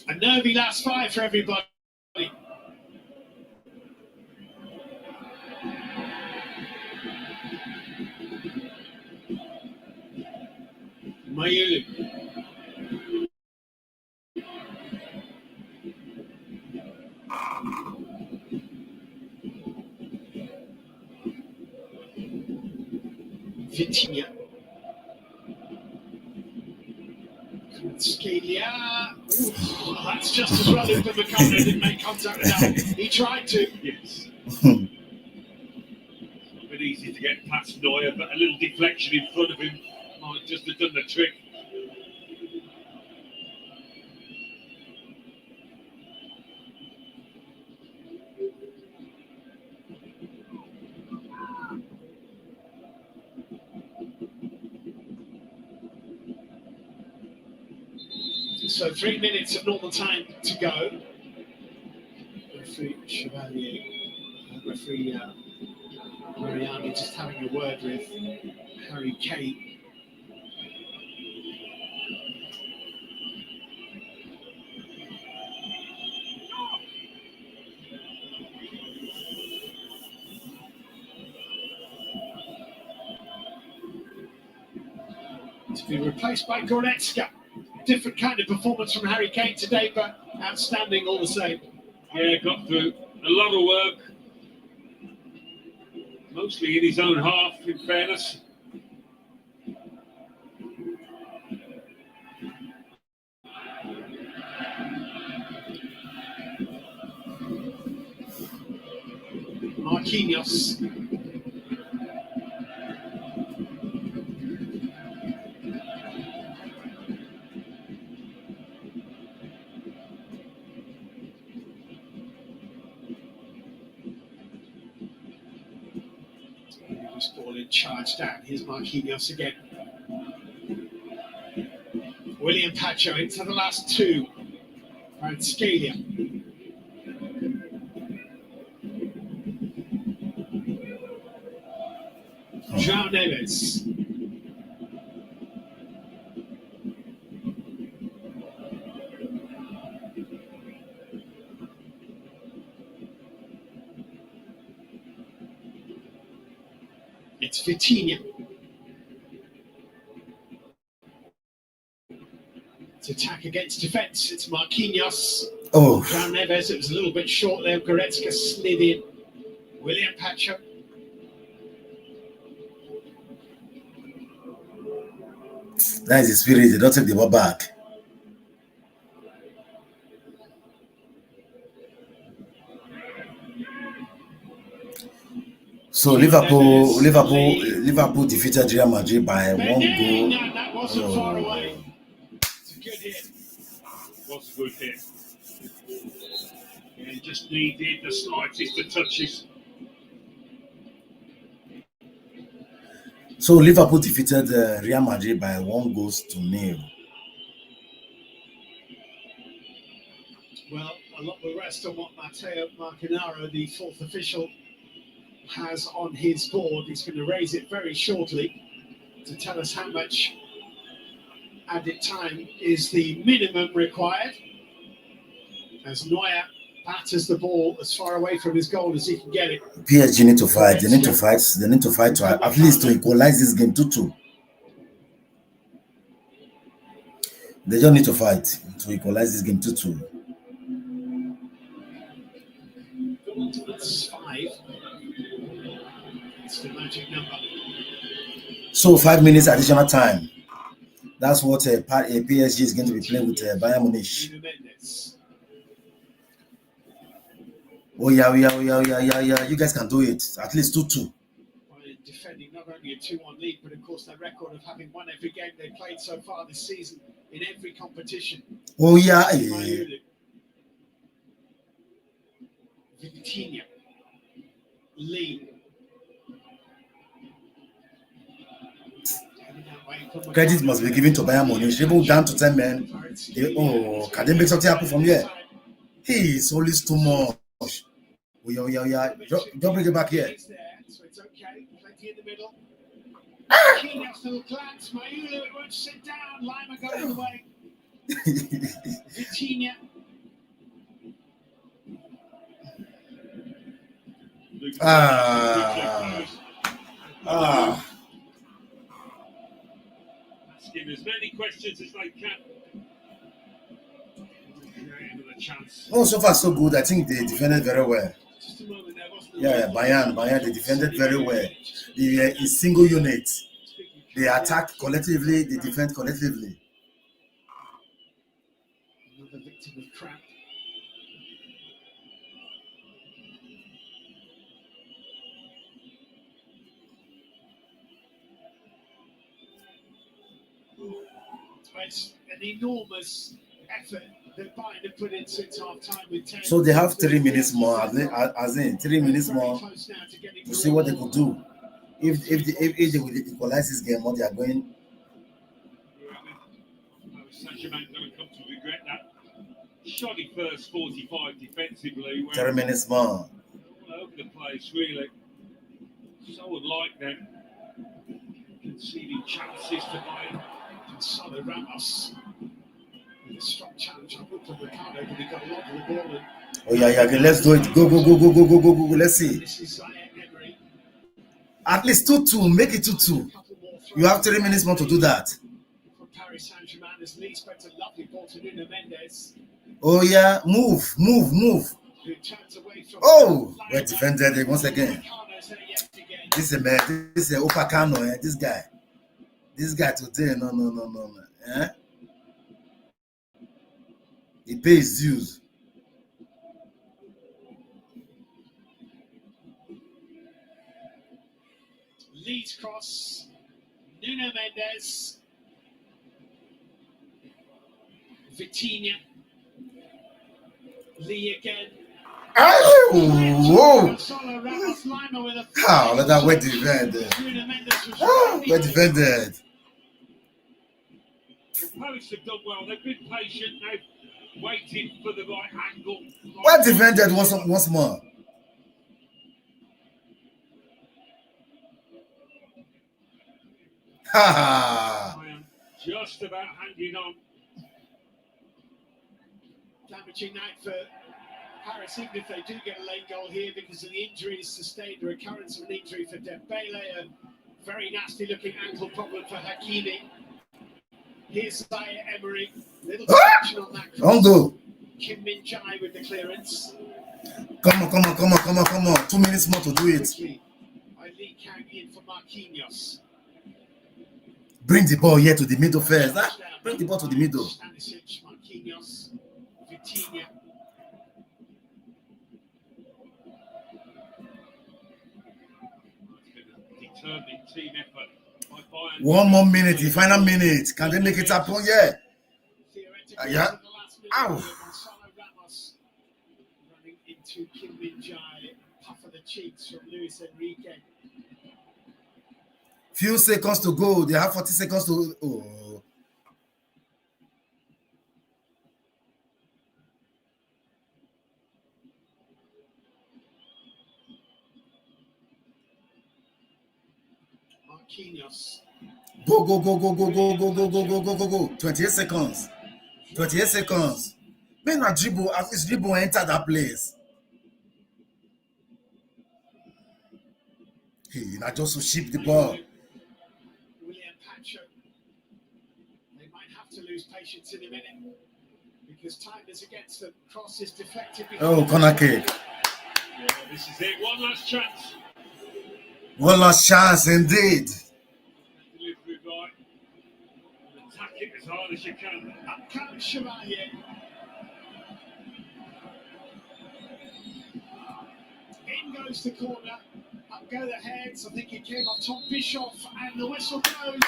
A nervy last 5 for everybody. Mayulu. Vitinha. Scalia. Well, that's just as well as Upamecano didn't make contact with that. He tried to. Yes. A bit easy to get past Neuer, but a little deflection in front of him might just have done the trick. So 3 minutes of normal time to go. Referee Chevalier, referee Mariani just having a word with Harry Kane. To be replaced by Goretzka. Different kind of performance from Harry Kane today, but outstanding all the same. Yeah, got through a lot of work. Mostly in his own half, in fairness. Marquinhos. This ball in charge down. Here's Marquinhos again. William Pacho into the last two. And Scalia. João Neves. It's Vitinha. It's attack against defence. It's Marquinhos. Oh, João Neves. It was a little bit short there. Goretzka slid in. William Pacho. that is the spirit. They don't take the ball back. So Liverpool defeated Real Madrid by 1 goal. That wasn't far away. It's a good hit. Was a good hit. Yeah, just needed the slightest of touches. So Liverpool defeated Real Madrid by 1-0. Well, a lot will rest on what Matteo Marcanaro, the fourth official, has on his board. He's going to raise it very shortly to tell us how much added time is the minimum required, as Neuer batters the ball as far away from his goal as he can get it. PSG need to fight. They need to fight. They need to fight to at least to equalize this game 2-2. They just need to fight to equalize this game 2-2. That's 5. It's the magic number. So 5 minutes additional time. That's what PSG is going to be playing with Bayern Munich. Oh yeah. You guys can do it. At least 2-2. Defending not only a 2-1 lead, but of course their record of having won every game they played so far this season in every competition. Oh yeah. Vitinha. Lee. Credit must be given to Bayern Munich. Even down to 10 men. Can they make something happen from here? He is always too much. Oh yeah. Don't bring it back here. So it's okay. Plenty in the middle. Marquinhos little glance. Mayula won't sit down. Lima goes away. Vitinha. Asking as many questions as they can. Another chance. Oh, so far so good. I think they defended very well. Just a moment there, wasn't Yeah, Bayern, they defended very well. They were in single unit. They attack collectively, they defend collectively. Another victim of crap. It's an enormous effort that Bayern have put in since half time with 10. So they have 3 minutes more, as in 3 minutes more to see what they could do. If they will equalize this game, what they are going. Saint-Germain going to come to regret that. Shoddy first 45 defensively. 3 minutes more. All over the place, really. So unlike them. Conceding chances to Bayern. Gonzalo Ramos. With a strong challenge on Ricardo, but he got a lot of the ball. Oh yeah, okay, let's do it. Go. Let's see. This is Emery. At least 2-2, make it 2-2. You have 3 minutes more to do that. From Paris Saint-Germain, as Lee spent a lovely ball to Nuno Mendes. Oh yeah, move. Who turns away from Well defended once again. This is Upacano, this guy. This guy today, no. Eh? He pays dues. Leeds cross. Nuno Mendes. Vitinha. Lee again. Oh, Solo Ramos Lima with a how let that well defended. Nuno Mendes was Oh, really well defended. The Palace have done well. They've been patient. They've waited for the right angle. Well defended once more. Ha! I am just about hanging on. damaging night for Paris, even if they do get a late goal here because of the injuries sustained, the recurrence of an injury for Dembele, a very nasty looking ankle problem for Hakimi. Here's Zaire Emery, little deflection on that cross. Ondo. Kim Min Jae with the clearance. Come on. 2 minutes more to do it. Quickly by Lee Kang in for Marquinhos. Bring the ball here to the middle first. Bring the ball to the middle. Stanisic, Marquinhos, Vitinha. Determined team effort by Bayern. 1 more minute, the final minute. Can they make it happen? Yeah. Theoretically, Yeah. to the last minute, Ow. Gonzalo Ramos running into Kim Min Jae, puff of the cheeks from Luis Enrique. Few seconds to go. They have 40 seconds to. Oh. Marquinhos. Go. 28 seconds. 28 seconds. Man, a dribble, as his dribble enter that place. Hey, not just to ship the ball. William Pacho. They might have to lose patience in a minute because time is against them. Cross is deflected. Oh, corner kick. Yeah, this is it. One last chance. One last chance, indeed. Delivery right. Attack it as hard as you can. Up comes Chevalier. In goes the corner. Up go the heads. I think it came off Tom Bischoff, and the whistle goes.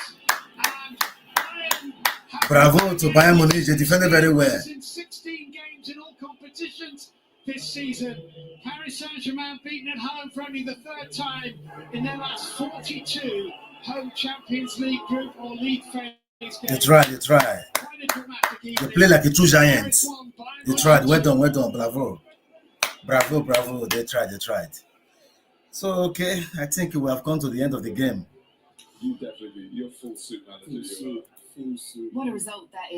And Bayern have Bravo to Bayern Munich. They defended very well. in 16 games in all competitions this season. Paris Saint-Germain beaten at home for only the third time in their last 42 home Champions League group or league phase games. They tried. Quite a dramatic They evening. play like a true giant. Paris won, Bayern They won tried. Well 2-1. done. Bravo. They tried. So, okay, I think we have come to the end of the game. You definitely, you're full suit manager. What a result that is.